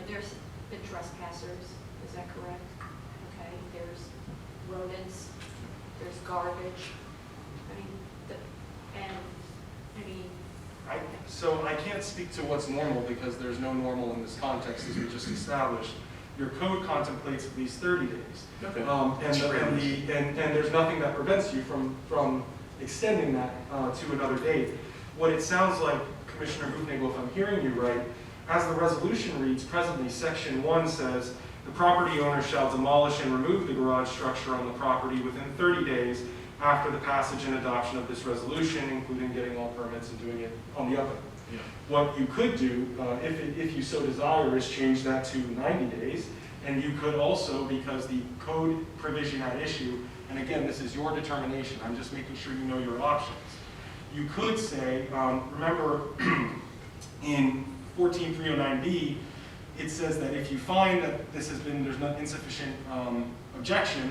there's been trespassers, is that correct? Okay, there's rodents, there's garbage, So I can't speak to what's normal because there's no normal in this context, as we just established. Your code contemplates at least 30 days. Okay. And there's nothing that prevents you from extending that to another date. What it sounds like, Commissioner Hoofnagel, if I'm hearing you right, as the resolution reads presently, Section 1 says, the property owner shall demolish and remove the garage structure on the property within 30 days after the passage and adoption of this resolution, including getting all permits and doing it on the up. Yeah. What you could do, if you so desire, is change that to 90 days. And you could also, because the code provision at issue, and again, this is your determination, I'm just making sure you know your options. You could say, remember in 14309B, it says that if you find that this has been, there's not insufficient objection,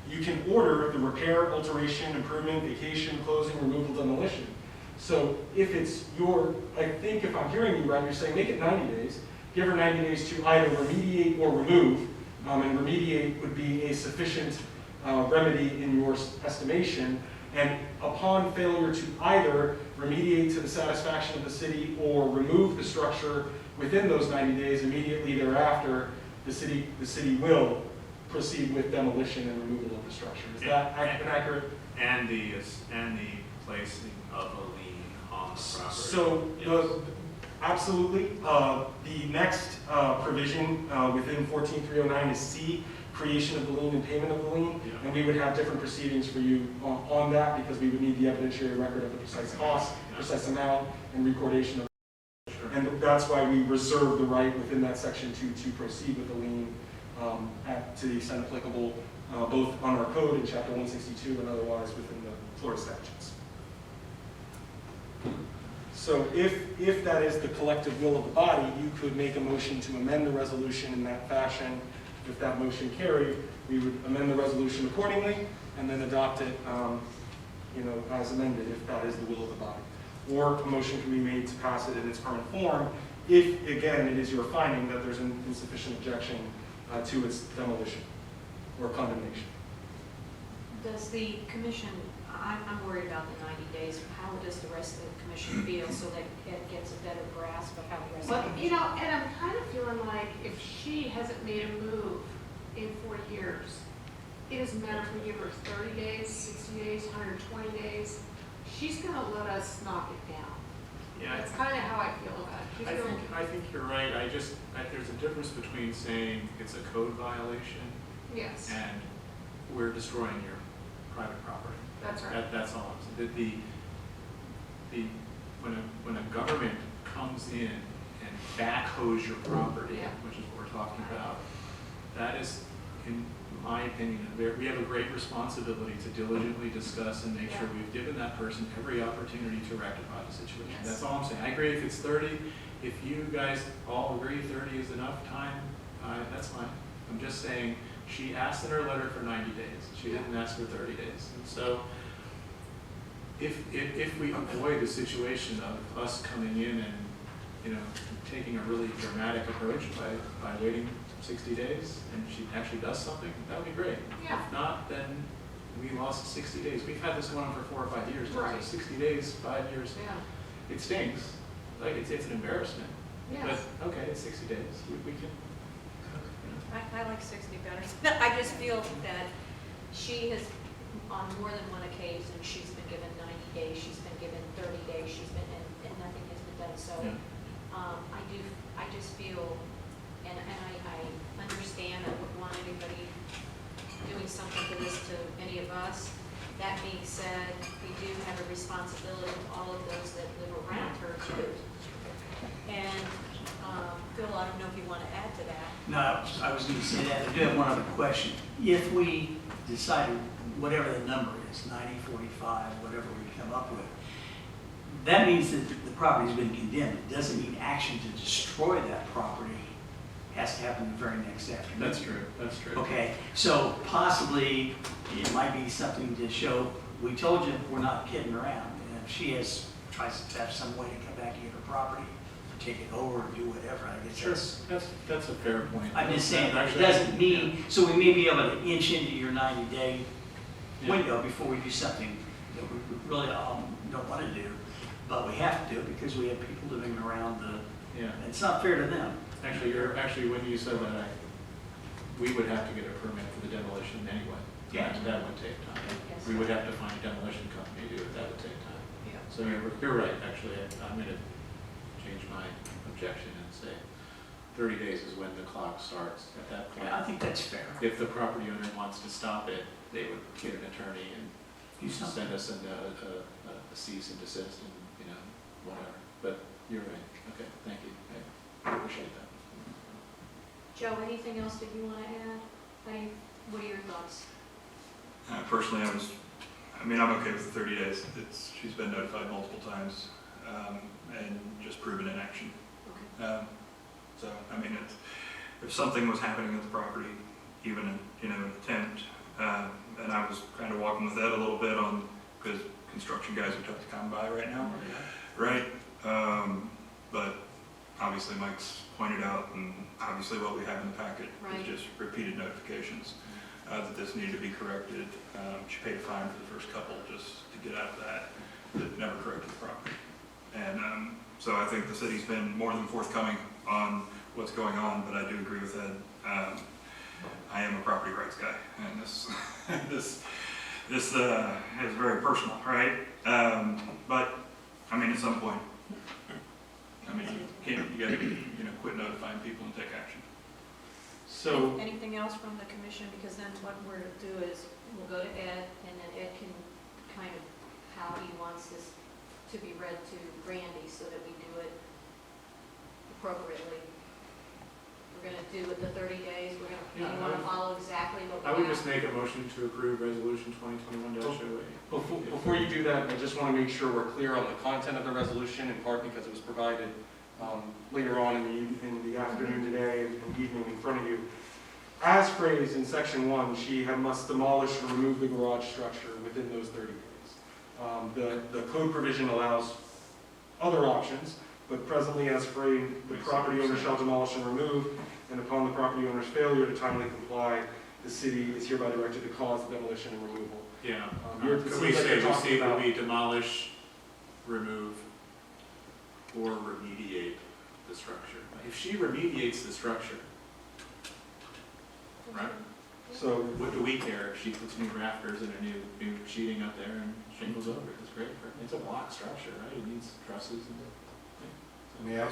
you can order the repair, alteration, improvement, vacation, closing, removal, demolition. So if it's your, I think if I'm hearing you right, you're saying make it 90 days, give her 90 days to either remediate or remove, and remediate would be a sufficient remedy in your estimation, and upon failure to either remediate to the satisfaction of the city or remove the structure within those 90 days, immediately thereafter, the city will proceed with demolition and removal of the structure. Is that accurate? And the placing of a lien on the property. So, absolutely. The next provision within 14309 is C, creation of the lien and payment of the lien. Yeah. And we would have different proceedings for you on that because we would need the evidentiary record of the precise cost, precise amount, and recordation of. And that's why we reserve the right within that section to proceed with the lien to the extent applicable, both on our code in Chapter 162 and otherwise within the Florida statutes. So if that is the collective will of the body, you could make a motion to amend the resolution in that fashion. If that motion carried, we would amend the resolution accordingly and then adopt it as amended if that is the will of the body. Or a motion can be made to pass it in its current form if, again, it is your finding that there's an insufficient objection to its demolition or condemnation. Does the commission, I'm worried about the 90 days, how does the rest of the commission feel so that it gets a better grasp of how the rest of the Well, commission? and I'm kind of feeling like if she hasn't made a move in 4 years, it doesn't matter if we give her 30 days, 60 days, 120 days, she's gonna let us knock it down. Yeah, That's kind of how I feel about it. She's gonna- I think you're right. There's a difference between saying it's a code violation Yes, and we're destroying your private property. that's right. That's all I'm saying. When a government comes in and backhoes your property, Yeah. which is what we're talking about, that is, in my opinion, we have a great responsibility to diligently discuss and make sure we've given that person every opportunity to rectify the situation. Yes. That's all I'm saying. I agree if it's 30, if you guys all agree 30 is enough time, that's fine. I'm just saying, she asked in her letter for 90 days. She didn't ask for 30 days. And so, if we avoid the situation of us coming in and, taking a really dramatic approach by waiting 60 days, and she actually does something, that would be great. Yeah. If not, then we lost 60 days. We've had this going on for 4 or 5 years. Right. So 60 days, 5 years, Yeah, it stinks. Like, it's an embarrassment. yes. But, okay, it's 60 days. We can, I like 60 better. I just feel that she has, on more than one occasion, she's been given 90 days, she's been given 30 days, and nothing has been done. So Yeah. I just feel, and I understand, I wouldn't want anybody doing something to this to any of us. That being said, we do have a responsibility to all of those that live around her too. And Phil, I don't know if you want to add to that. No, I was going to say that. I do have one other question. If we decided whatever the number is, 90, 45, whatever we come up with, that means that the property's been condemned. It doesn't mean action to destroy that property has to happen the very next afternoon. that's true. That's true. Okay, so possibly it might be something to show, we told you we're not kidding around. And if she tries to have some way to come back to get her property, or take it over, or do whatever, I guess Sure, that's a fair point. I'm just saying, that it Actually, doesn't mean, so we may be able to inch into your 90-day Yeah. window before we do something that we really don't want to do, but we have to do it because we have people living around Yeah. it's not fair to them. Actually, when you said that, we would have to get a permit for the demolition anyway. Yeah. That would take time. Yes. We would have to find a demolition company to do it. That would take time. Yeah. So you're right, actually. I'm going to change my objection and say 30 days is when the clock starts at that point. Yeah, I think that's fair. If the property owner wants to stop it, they would get an attorney and Do something. send us a cease and desist and, you know, whatever. But you're right. Okay, thank you. I appreciate that. Joe, anything else that you want to add? What are your thoughts? Personally, I'm okay with the 30 days. She's been notified multiple times, and just proven inaction. Okay. So, I mean, if something was happening at the property, even an attempt, and I was kind of walking with Ed a little bit on, because construction guys are tough to come by right now, right? But obviously Mike's pointed out, and obviously what we have in the packet Right. is just repeated notifications that this needed to be corrected. She paid a fine for the first couple just to get out of that never corrected the property. And so I think the city's been more than forthcoming on what's going on, but I do agree with Ed. I am a property rights guy, and this is very personal, right? But I mean, at some point, you gotta quit notifying people and take action. So, Anything else from the commission? Because then what we're going to do is we'll go to Ed, and then Ed can kind of how he wants this to be read to Brandy so that we do it appropriately. We're going to do it the 30 days. We're going to, you want to follow exactly what we I would have? just make a motion to approve resolution 2021-08. before you do that, I just want to make sure we're clear on the content of the resolution, in part because it was provided later on in the afternoon today and evening in front of you. As phrased in section 1, she must demolish or remove the garage structure within those 30 days. The code provision allows other options, but presently as phrased, the property owner shall demolish and remove, and upon the property owner's failure to timely comply, the city is hereby directed to cause the demolition and removal. Yeah. It Could seems we like say you're the talking state would about- be demolish, remove, or remediate the structure? If she remediates the structure, right? So, What do we care if she puts new rafters and a new sheeting up there and shingles over it? It's great. It's a block structure, right? It needs trusses and. May I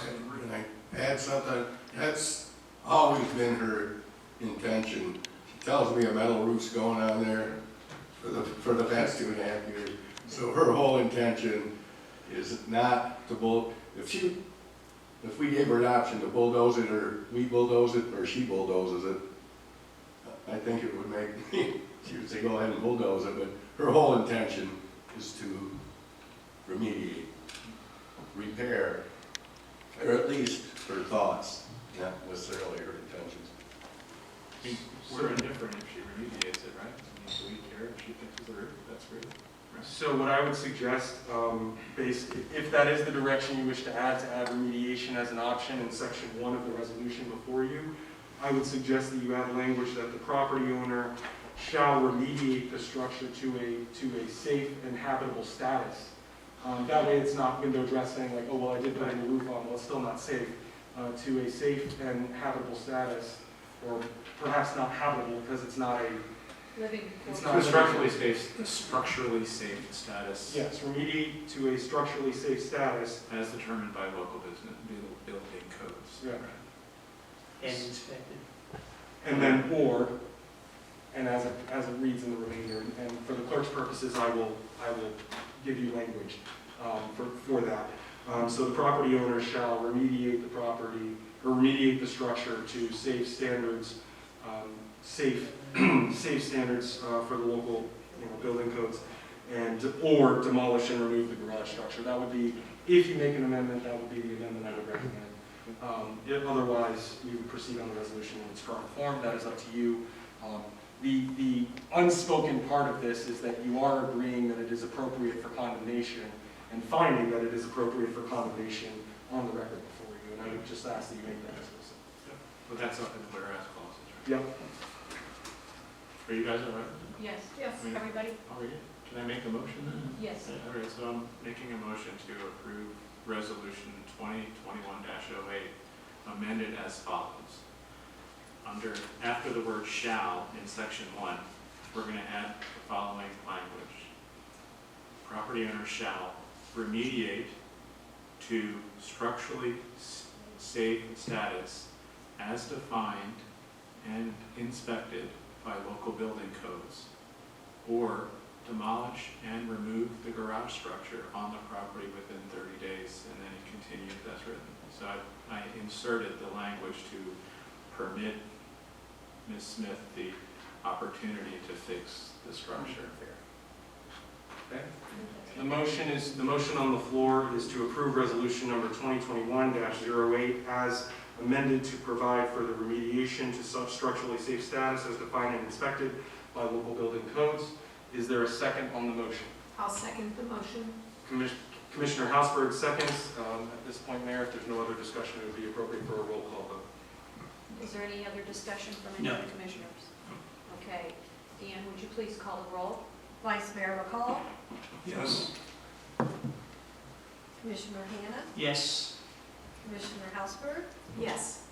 add something? That's always been her intention. She tells me a metal roof's going on there for the past 2.5 years. So her whole intention is not to if we gave her an option to bulldoze it, or we bulldoze it, or she bulldozes it, I think it would make, she would say, go ahead and bulldoze it, but her whole intention is to remediate, repair, or at least her thoughts, not necessarily her intentions. I mean, we're indifferent if she remediates it, right? I mean, do we care if she fixes the roof? That's great. So what I would suggest, if that is the direction you wish to add remediation as an option in section 1 of the resolution before you, I would suggest that you add language that the property owner shall remediate the structure to a safe and habitable status. That way it's not window dressing, like, oh, well, I did put a new roof on, well, it's still not safe. To a safe and habitable status, or perhaps not habitable because it's not a Living. It's To a not structurally safe status. Yes, remediate to a structurally safe status. As determined by local building codes. Yeah. And inspected. And then and as it reads in the remainder, and for the clerk's purposes, I will give you language for that. So the property owner shall remediate the property, or remediate the structure to safe standards, safe standards for the local building codes, or demolish and remove the garage structure. That would be, if you make an amendment, that would be the amendment I would recommend. If otherwise, we would proceed on the resolution in its current form. That is up to you. The unspoken part of this is that you are agreeing that it is appropriate for condemnation and finding that it is appropriate for condemnation on the record before you. And I would just ask that you make that explicit. But that's up in the whereas clauses, right? Yep. Are you guys all right? Yes, yes, everybody? I'll read it. Can I make a motion then? Yes. All right, so I'm making a motion to approve resolution 2021-08 amended as follows. After the word shall in section 1, we're going to add the following language. Property owner shall remediate to structurally safe status as defined and inspected by local building codes, or demolish and remove the garage structure on the property within 30 days, and then continue as written. So I inserted the language to permit Ms. Smith the opportunity to fix the structure. Okay. The motion on the floor is to approve resolution number 2021-08 as amended to provide for the remediation to such structurally safe status as defined and inspected by local building codes. Is there a second on the motion? I'll second the motion. Commissioner Hausberg seconds. At this point, Mayor, if there's no other discussion, it would be appropriate for a roll call vote. Is there any other discussion from any of the commissioners? Okay. Deanne, would you please call the roll? Vice Mayor McCall, Yes. Commissioner Hannah, Yes. Commissioner Hausberg, Yes.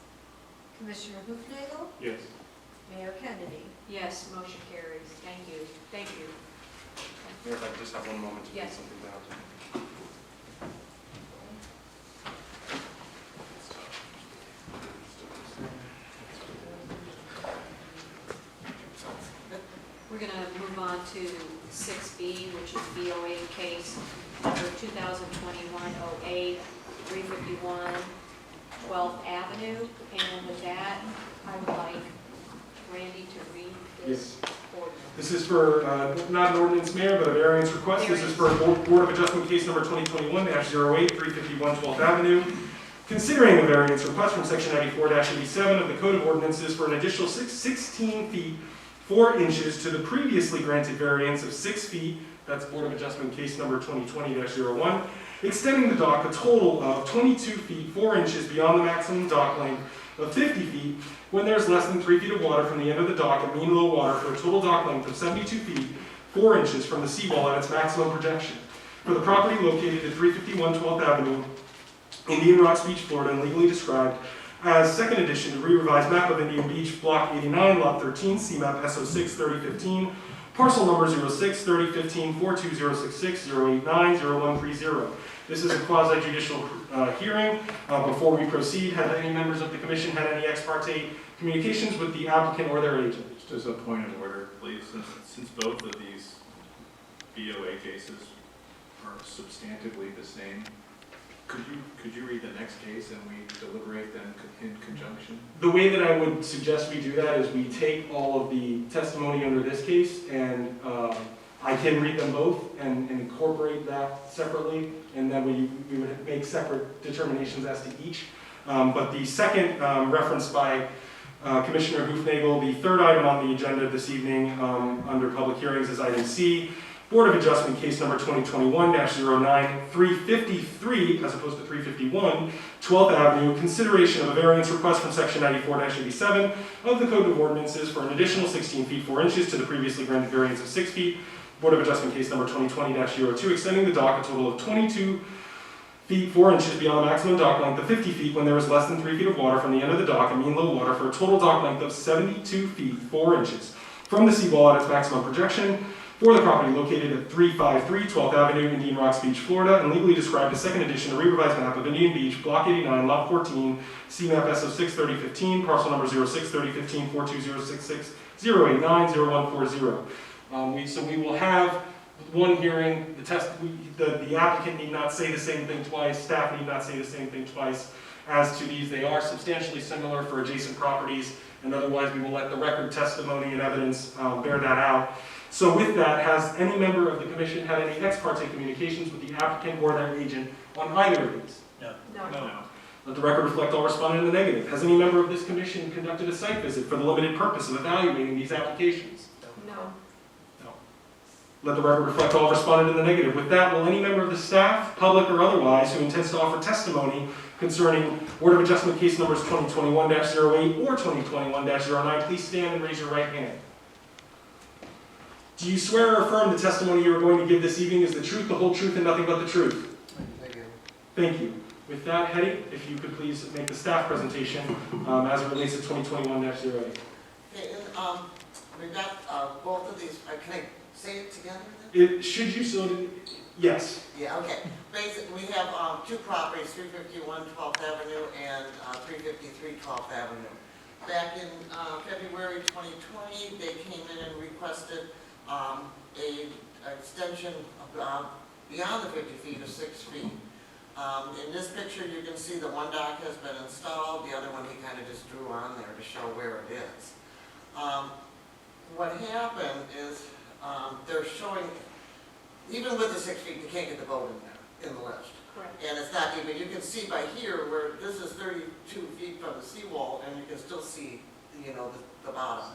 Commissioner Hufnagel, Yes. Mayor Kennedy. Yes, motion carries. Thank you. Thank you. Mayor, if I could just have one moment to get Yes. something down. We're going to move on to 6B, which is BOA case number 2021-08, 351 12th Avenue. And with that, I would like Randy to read this ordinance. This is for, not an ordinance, Mayor, but a variance request. This is for Board of Adjustment case number 2021-08, 351 12th Avenue. Considering a variance request from section 94-87 of the Code of Ordinances for an additional 16 feet 4 inches to the previously granted variance of 6 feet, that's Board of Adjustment case number 2020-01, extending the dock a total of 22 feet 4 inches beyond the maximum dock length of 50 feet when there's less than 3 feet of water from the end of the dock at mean low water for a total dock length of 72 feet 4 inches from the seawall at its maximum projection. For the property located at 351 12th Avenue, Indian Rocks Beach, Florida, and legally described as second edition to re-revised map of Indian Beach, block 89, lot 13, CMAP SO6 3015, parcel number 06 3015 42066 089 0130. This is a quasi-judicial hearing. Before we proceed, have any members of the commission had any ex parte communications with the applicant or their agent? Just as a point of order, please, since both of these BOA cases are substantively the same, could you read the next case and we deliberate them in conjunction? The way that I would suggest we do that is we take all of the testimony under this case and I can read them both and incorporate that separately, and then we would make separate determinations as to each. But the second referenced by Commissioner Hufnagel, the third item on the agenda this evening under public hearings is item C, Board of Adjustment case number 2021-09, 353 as opposed to 351, 12th Avenue, consideration of a variance request from section 94-87 of the Code of Ordinances for an additional 16 feet 4 inches to the previously granted variance of 6 feet. Board of Adjustment case number 2020-02, extending the dock a total of 22 feet 4 inches beyond the maximum dock length of 50 feet when there is less than 3 feet of water from the end of the dock at mean low water for a total dock length of 72 feet 4 inches from the seawall at its maximum projection for the property located at 353 12th Avenue, Indian Rocks Beach, Florida, and legally described as second edition, a re-revised map of Indian Beach, block 89, lot 14, CMAP SO6 3015, parcel number 06 3015 42066 089 0140. So we will have one hearing. The applicant need not say the same thing twice. Staff need not say the same thing twice. As to these, they are substantially similar for adjacent properties, and otherwise we will let the record testimony and evidence bear that out. So with that, has any member of the commission had any ex parte communications with the applicant or their agent on either of these? No. No. Let the record reflect all responded in the negative. Has any member of this commission conducted a site visit for the limited purpose of evaluating these applications? No. Let the record reflect all responded in the negative. With that, will any member of the staff, public or otherwise, who intends to offer testimony concerning Board of Adjustment case numbers 2021-08 or 2021-09, please stand and raise your right hand. Do you swear or affirm the testimony you are going to give this evening is the truth, the whole truth, and nothing but the truth? Thank you. Thank you. With that, Hetty, if you could please make the staff presentation as it relates to 2021-08. Okay, and we've got both of these, can I say it together then? Should you so? Yes. Yeah, okay. Basically, we have two properties, 351 12th Avenue and 353 12th Avenue. Back in February 2020, they came in and requested a extension beyond the 50 feet of 6 feet. In this picture, you can see that one dock has been installed, the other one he kind of just drew on there to show where it is. What happened is they're showing, even with the 6 feet, you can't get the boat in there, in the lift. Correct. And it's not even, you can see by here where this is 32 feet from the seawall, and you can still see, you know, the bottom.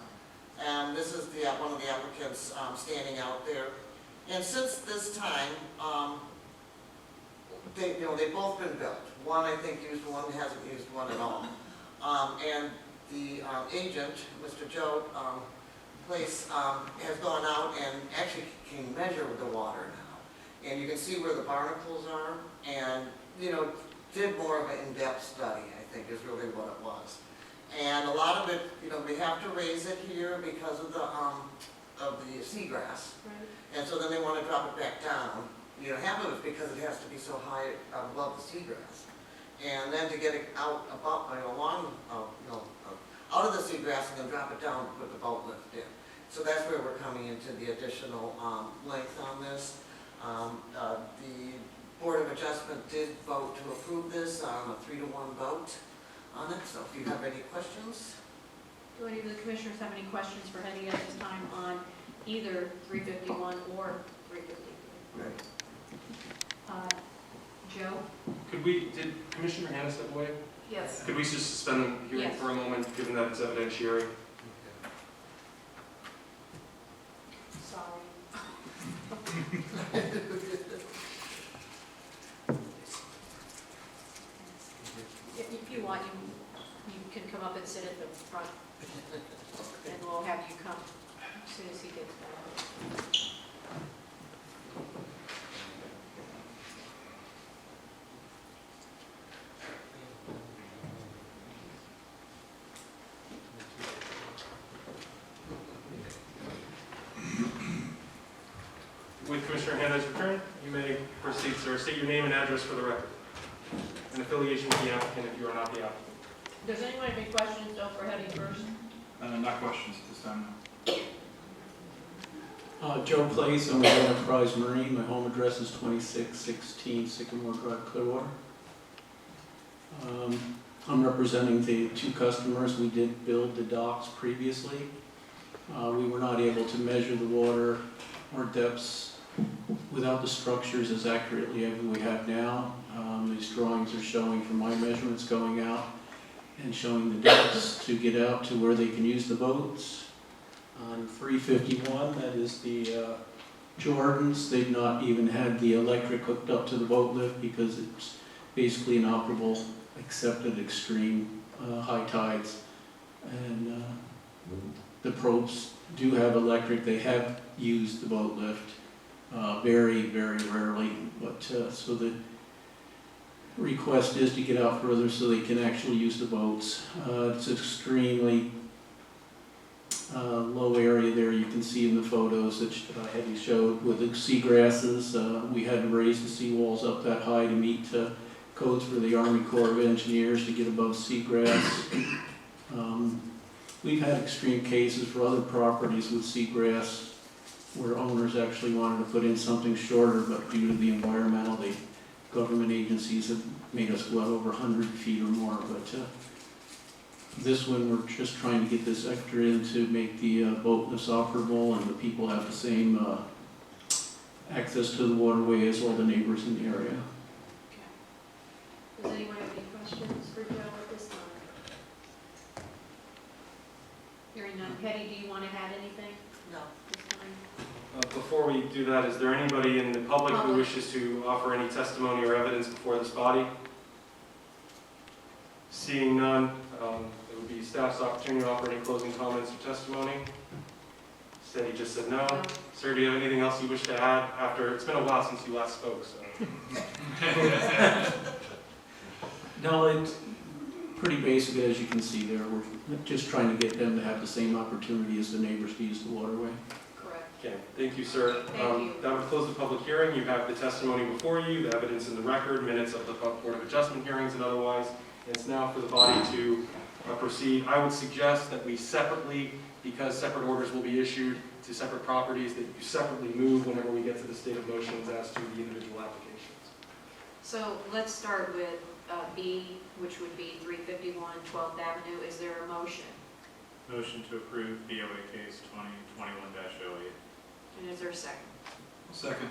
And this is the one of the applicants standing out there. And since this time, they've both been built. One, I think, used one, hasn't used one at all. And the agent, Mr. Joe Place, has gone out and actually can measure the water now. And you can see where the barnacles are, and, you know, did more of an in-depth study, I think, is really what it was. And a lot of it, you know, we have to raise it here because of the seagrass. Right. And so then they want to drop it back down. You know, half of it is because it has to be so high above the seagrass. And then to get it out above, you know, out of the seagrass and then drop it down with the boat lift in. So that's where we're coming into the additional length on this. The Board of Adjustment did vote to approve this on a 3-to-1 vote on it. So if you have any questions. Do any of the commissioners have any questions for Hetty at this time on either 351 or 353? Right. Joe? Did Commissioner Hannah step away? Yes. Could we just suspend the hearing Yes. for a moment, given that it's evidentiary? Sorry. If you want, you can come up and sit at the front, and we'll have you come as soon as he gets back. With Commissioner Hannah's return, you may proceed, sir. State your name and address for the record, and affiliation with the applicant if you are not the applicant. Does anyone have any questions, though, for Hetty first? Not questions at this time. Joe Place, I'm with Enterprise Marine. My home address is 2616 Sycamore Drive, Clearwater. I'm representing the two customers. We did build the docks previously. We were not able to measure the water or depths without the structures as accurately as we have now. These drawings are showing from my measurements going out and showing the depths to get out to where they can use the boats. On 351, that is the Jordans, they've not even had the electric hooked up to the boat lift because it's basically inoperable except at extreme high tides. And the Probes do have electric. They have used the boat lift very, very rarely, but so the request is to get out further so they can actually use the boats. It's extremely low area there. You can see in the photos that Hetty showed with the seagrasses. We had to raise the seawalls up that high to meet codes for the Army Corps of Engineers to get above seagrass. We've had extreme cases for other properties with seagrass where owners actually wanted to put in something shorter, but due to the environmental, the government agencies have made us go out over 100 feet or more. But this one, we're just trying to get this extra in to make the boat lifts operable and the people have the same access to the waterway as all the neighbors in the area. Does anyone have any questions for Joe at this time? Hearing none. Hetty, do you want to add anything No. this time? Before we do that, is there anybody in the public who wishes to offer any testimony or evidence before this body? Seeing none, it would be staff's opportunity to offer any closing comments or testimony. Steady just said no. Sir, do you have anything else you wish to add after, it's been a while since you last spoke, so. No, it's pretty basic, as you can see there. We're just trying to get them to have the same opportunity as the neighbors to use the waterway. Correct. Okay, thank you, sir. Thank you. That would close the public hearing. You have the testimony before you, the evidence in the record, minutes of the Board of Adjustment hearings and otherwise. It's now for the body to proceed. I would suggest that we separately, because separate orders will be issued, to separate properties that you separately move whenever we get to the state of motions as to the individual applications. So let's start with B, which would be 351 12th Avenue. Is there a motion? Motion to approve BOA case 2021-08. And is there a second? Second.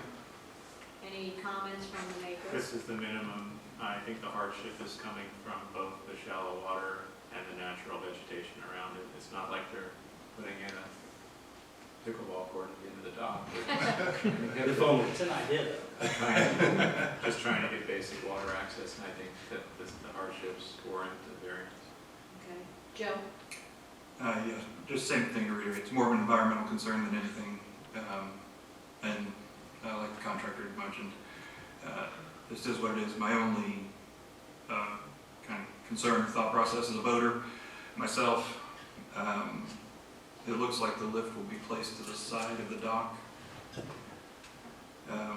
Any comments from the makers? This is the minimum. I think the hardship is coming from both the shallow water and the natural vegetation around it. It's not like they're putting in a pickleball court at the end of the dock. If only. It's an idea, though. Just trying to get basic water access, and I think that the hardships warrant the variance. Okay. Joe? Yes, just same thing to reiterate. It's more of an environmental concern than anything. And like the contractor had mentioned, this is what it is. My only kind of concern or thought process as a voter, myself, it looks like the lift will be placed to the side of the dock.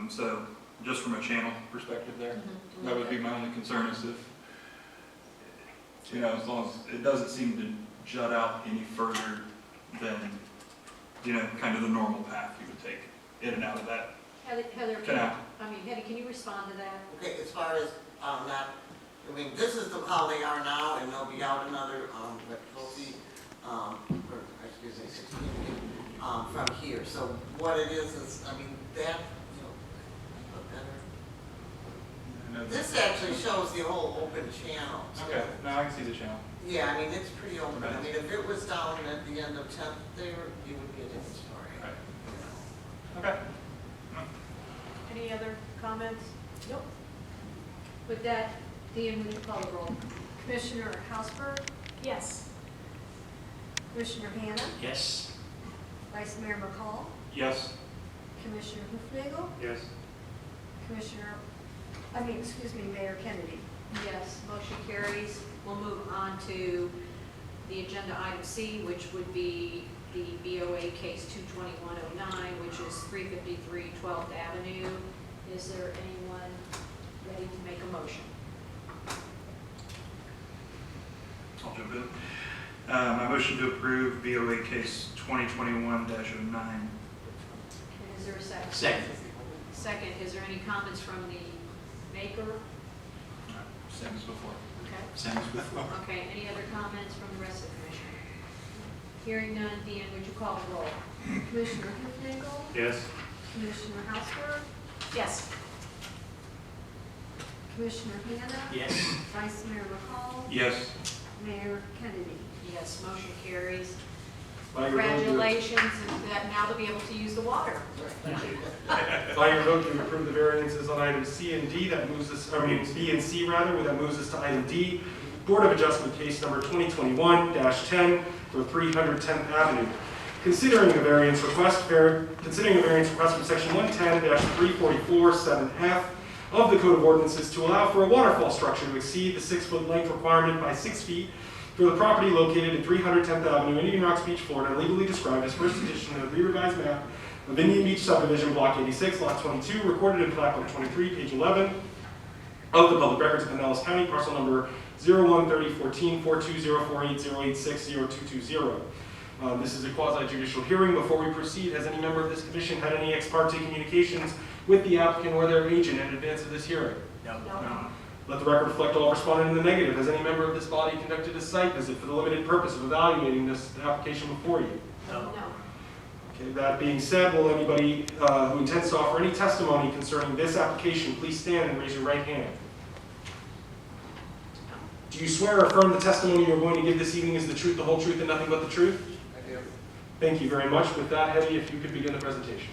So just from a channel perspective there, that would be my only concern is if, you know, as long as it doesn't seem to jut out any further than, you know, kind of the normal path you would take in and out of that Heather, canal. Heather, can you respond to that? Okay, as far as, not, I mean, this is how they are now, and they'll be out another, what, 12 feet, or, excuse me, 16 feet, from here. So what it is, I mean, that, you know, look better. This actually shows the whole open channel. Okay, now I can see the channel. Yeah, I mean, it's pretty open. I mean, if it was down at the end of 10th there, you would get a story. Right. You know. Okay. Any other comments? Nope. With that, Dean, would you call the roll? Commissioner Hausberg, Yes. Commissioner Hannah, Yes. Vice Mayor McCall, Yes. Commissioner Hufnagel, Yes. Mayor Kennedy. Yes, motion carries. We'll move on to the agenda item C, which would be the BOA case 22109, which is 353 12th Avenue. Is there anyone ready to make a motion? I'll jump in. My motion to approve BOA case 2021-09. And is there a second? Second. Second, is there any comments from the maker? Same as before. Okay. Same as before. Okay, any other comments from the rest of the commission? Hearing none, Deanne, would you call the roll? Commissioner Hufnagel, Yes. Commissioner Hausberg, Yes. Commissioner Hannah, Yes. Vice Mayor McCall, Yes. Mayor Kennedy. Yes, motion carries. By your vote, Congratulations, and that now to be able to use the water. By your vote, you approve the variances on items C and D. That moves us, I mean, B and C rather, that moves us to item D. Board of Adjustment case number 2021-10 for 310th Avenue. Considering a variance request from section 110-344-7F of the Code of Ordinances to allow for a waterfall structure to exceed the 6-foot length requirement by 6 feet for the property located at 310th Avenue, Indian Rocks Beach, Florida, legally described as first edition of the re-revised map of Indian Beach subdivision, block 86, lot 22, recorded in plat book 23, page 11 of the public records of Pinellas County, parcel number 013014420480860220. This is a quasi-judicial hearing. Before we proceed, has any member of this commission had any ex parte communications with the applicant or their agent in advance of this hearing? No. Let the record reflect all responded in the negative. Has any member of this body conducted a site visit for the limited purpose of evaluating this application before you? No. Okay, that being said, will anybody who intends to offer any testimony concerning this application please stand and raise your right hand? Do you swear or affirm the testimony you're going to give this evening is the truth, the whole truth, and nothing but the truth? I do. Thank you very much. With that, Hetty, if you could begin the presentation.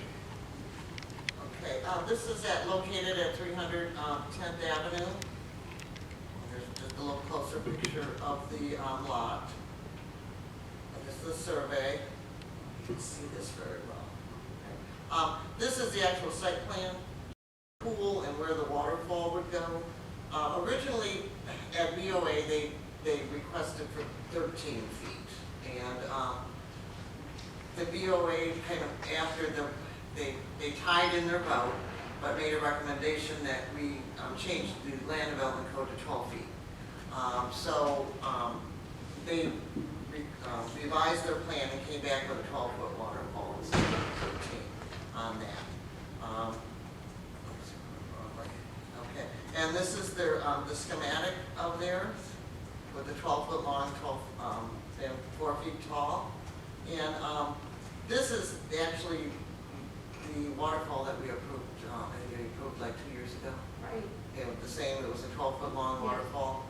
Okay, this is located at 310th Avenue. There's just a little closer picture of the lot. And this is the survey. You can see this very well. Okay. This is the actual site plan, pool and where the waterfall would go. Originally, at BOA, they requested for 13 feet. And the BOA kind of, after they tied in their vote, but made a recommendation that we change the land development code to 12 feet. They revised their plan and came back with a 12-foot waterfall since 2013 on that. Oops, wrong way. Okay, and this is their, the schematic of theirs with the 12-foot long, and 4 feet tall. And this is actually the waterfall that we approved, like 2 years ago. Right. It was the same, it was a 12-foot long waterfall.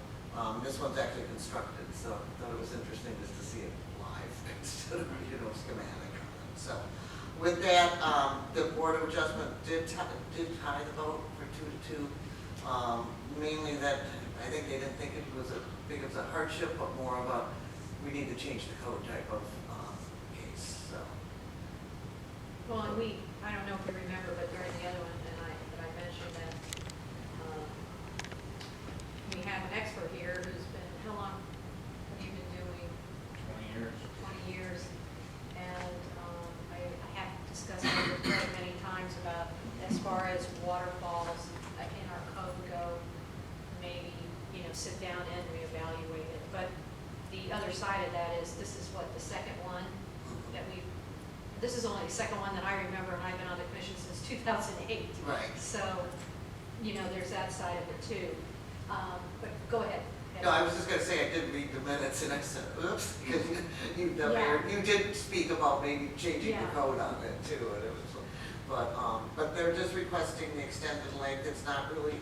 This one's actually constructed, so I thought it was interesting just to see it live instead of, schematic. So with that, the Board of Adjustment did tie the vote for 2-2. Mainly that, I think they didn't think it was a big of a hardship, but more of a, we need to change the code type of case, so. Well, and I don't know if you remember, but during the other one, that I mentioned that we have an expert here who's been, how long have you been doing? 20 years. 20 years. And I have discussed it with Greg many times about, as far as waterfalls in our code go, maybe, sit down and reevaluate it. But the other side of that is, this is what, the second one that this is only the second one that I remember, and I've been on the commission since 2008. Right. So, there's that side of it too. But go ahead. No, I was just gonna say, I did read the minutes and I said, oops, because you did speak about maybe changing the code on it too, and it was, but they're just requesting the extended length. It's not really,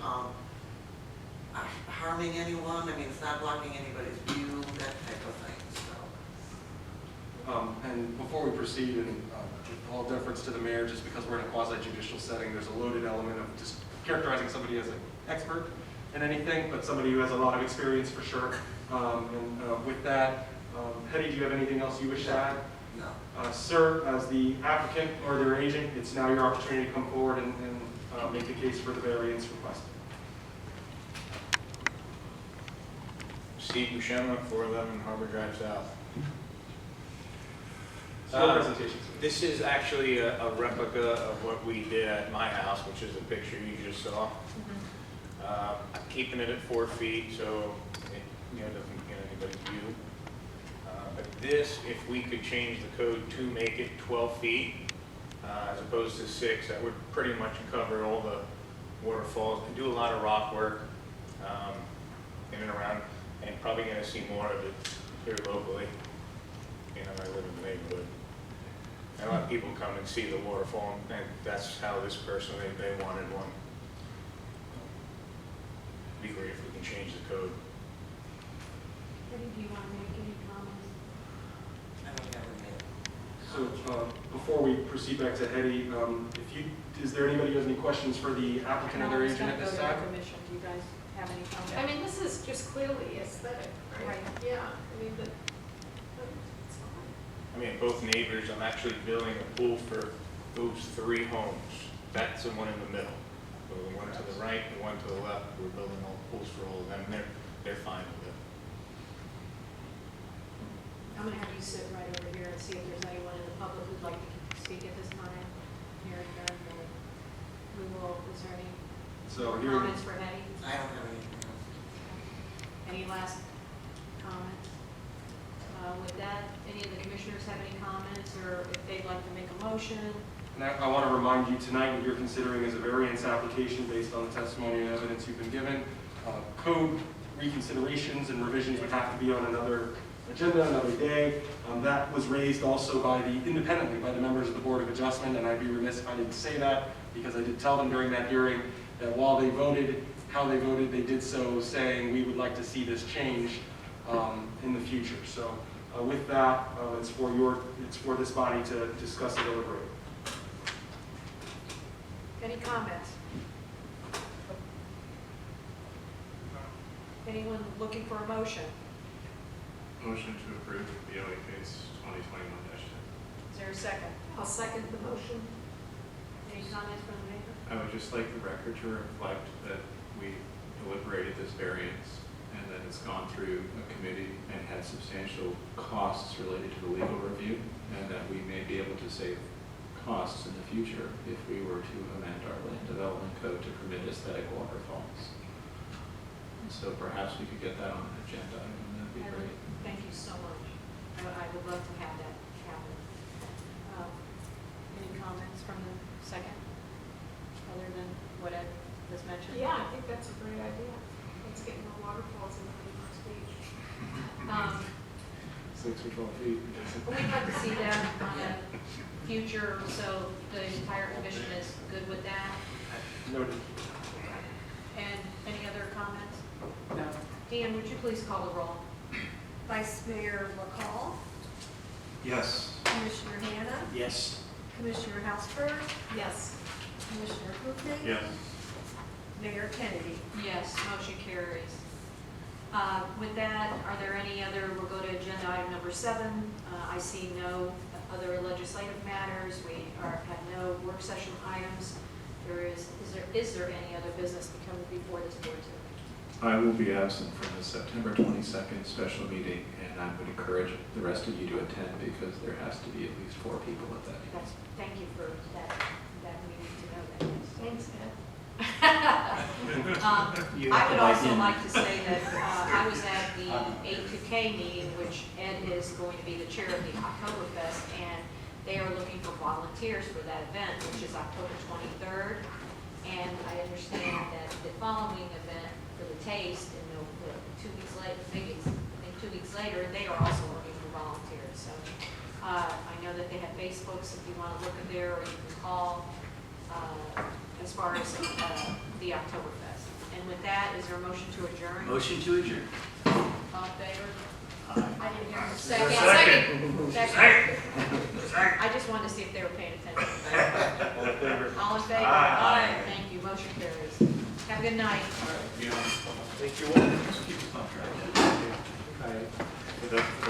harming anyone. I mean, it's not blocking anybody's view, that type of thing, so. And before we proceed, and with all deference to the mayor, just because we're in a quasi-judicial setting, there's a loaded element of just characterizing somebody as an expert in anything, but somebody who has a lot of experience for sure. With that, Hetty, do you have anything else you wish to add? No. Sir, as the applicant or their agent, it's now your opportunity to come forward and make the case for the variance request. Steve Buscema, 411 Harbor Drive South. Presentation. This is actually a replica of what we did at my house, which is the picture you just saw. I'm keeping it at 4 feet, so it doesn't get anybody's view. But this, if we could change the code to make it 12 feet as opposed to 6, that would pretty much cover all the waterfalls. We do a lot of rock work in and around, and probably going to see more of it here locally. I live in the neighborhood. And a lot of people come and see the waterfall, and that's how this person, they wanted one. It'd be great if we can change the code. Hetty, do you want to make any comments? I don't have any. So before we proceed back to Hetty, is there anybody who has any questions for the applicant or their agent at this time? Commission. Do you guys have any comments? I mean, this is just clearly aesthetic, right? Yeah, I mean, but it's fine. I mean, both neighbors, I'm actually building a pool for those 3 homes. That's the one in the middle. So the one to the right, the one to the left, we're building all pools for all of them, and they're fine with it. I'm going to have you sit right over here and see if there's anyone in the public who'd like to speak at this time. Hearing none, then we will, is there any comments for Hetty? I don't have anything else. Any last comments? With that, any of the commissioners have any comments, or if they'd like to make a motion? And I want to remind you tonight what you're considering is a variance application based on the testimony and evidence you've been given. Code reconsiderations and revisions would have to be on another agenda, another day. That was raised also independently by the members of the Board of Adjustment, and I'd be remiss if I didn't say that, because I did tell them during that hearing that while they voted how they voted, they did so saying we would like to see this change in the future. So with that, it's for this body to discuss and deliberate. Any comments? Anyone looking for a motion? Motion to approve BOA case 2021-10. Is there a second? I'll second the motion. Any comments from the mayor? I would just like the record to reflect that we deliberated this variance and that it's gone through a committee and had substantial costs related to the legal review, and that we may be able to save costs in the future if we were to amend our land development code to permit aesthetic waterfalls. So perhaps we could get that on an agenda item, that'd be great. Thank you so much. I would love to have that happen. second? Other than what Ed was mentioned? Yeah, I think that's a great idea. Let's get more waterfalls in Newport Beach. 6 or 12 feet. We'd like to see that on a future, so the entire commission is good with that. Noted. And any other comments? No. Deanne, would you please call the roll? Vice Mayor McCall, Yes. Commissioner Hanna, Yes. Commissioner Hausberg, Yes. Commissioner Coopman, Yes. Mayor Kennedy. Yes, motion carries. With that, are there any other, we'll go to agenda item number 7. I see no other legislative matters. We have no work session items. Is there any other business to come before this board today? I will be absent from the September 22nd special meeting, and I would encourage the rest of you to attend because there has to be at least 4 people at that meeting. Thank you for that meeting to know that. Thanks, Ed. You I have would to also in. like to say that I was at the A2K meeting, which Ed is going to be the chair of the Oktoberfest, and they are looking for volunteers for that event, which is October 23rd. And I understand that the following event for the Taste, and 2 weeks later, maybe I think 2 weeks later, they are also looking for volunteers. So I know that they have Facebooks if you want to look at there, or you can call as far as the Oktoberfest. And with that, is there a motion to adjourn? Motion to adjourn. All in favor? Aye. I didn't hear a second. Second. I just wanted to see if they were paying attention. All in favor? All in favor? Aye. Thank you, motion carries. Have a good night. Yeah. Thank you all. Keep us on track. Aye.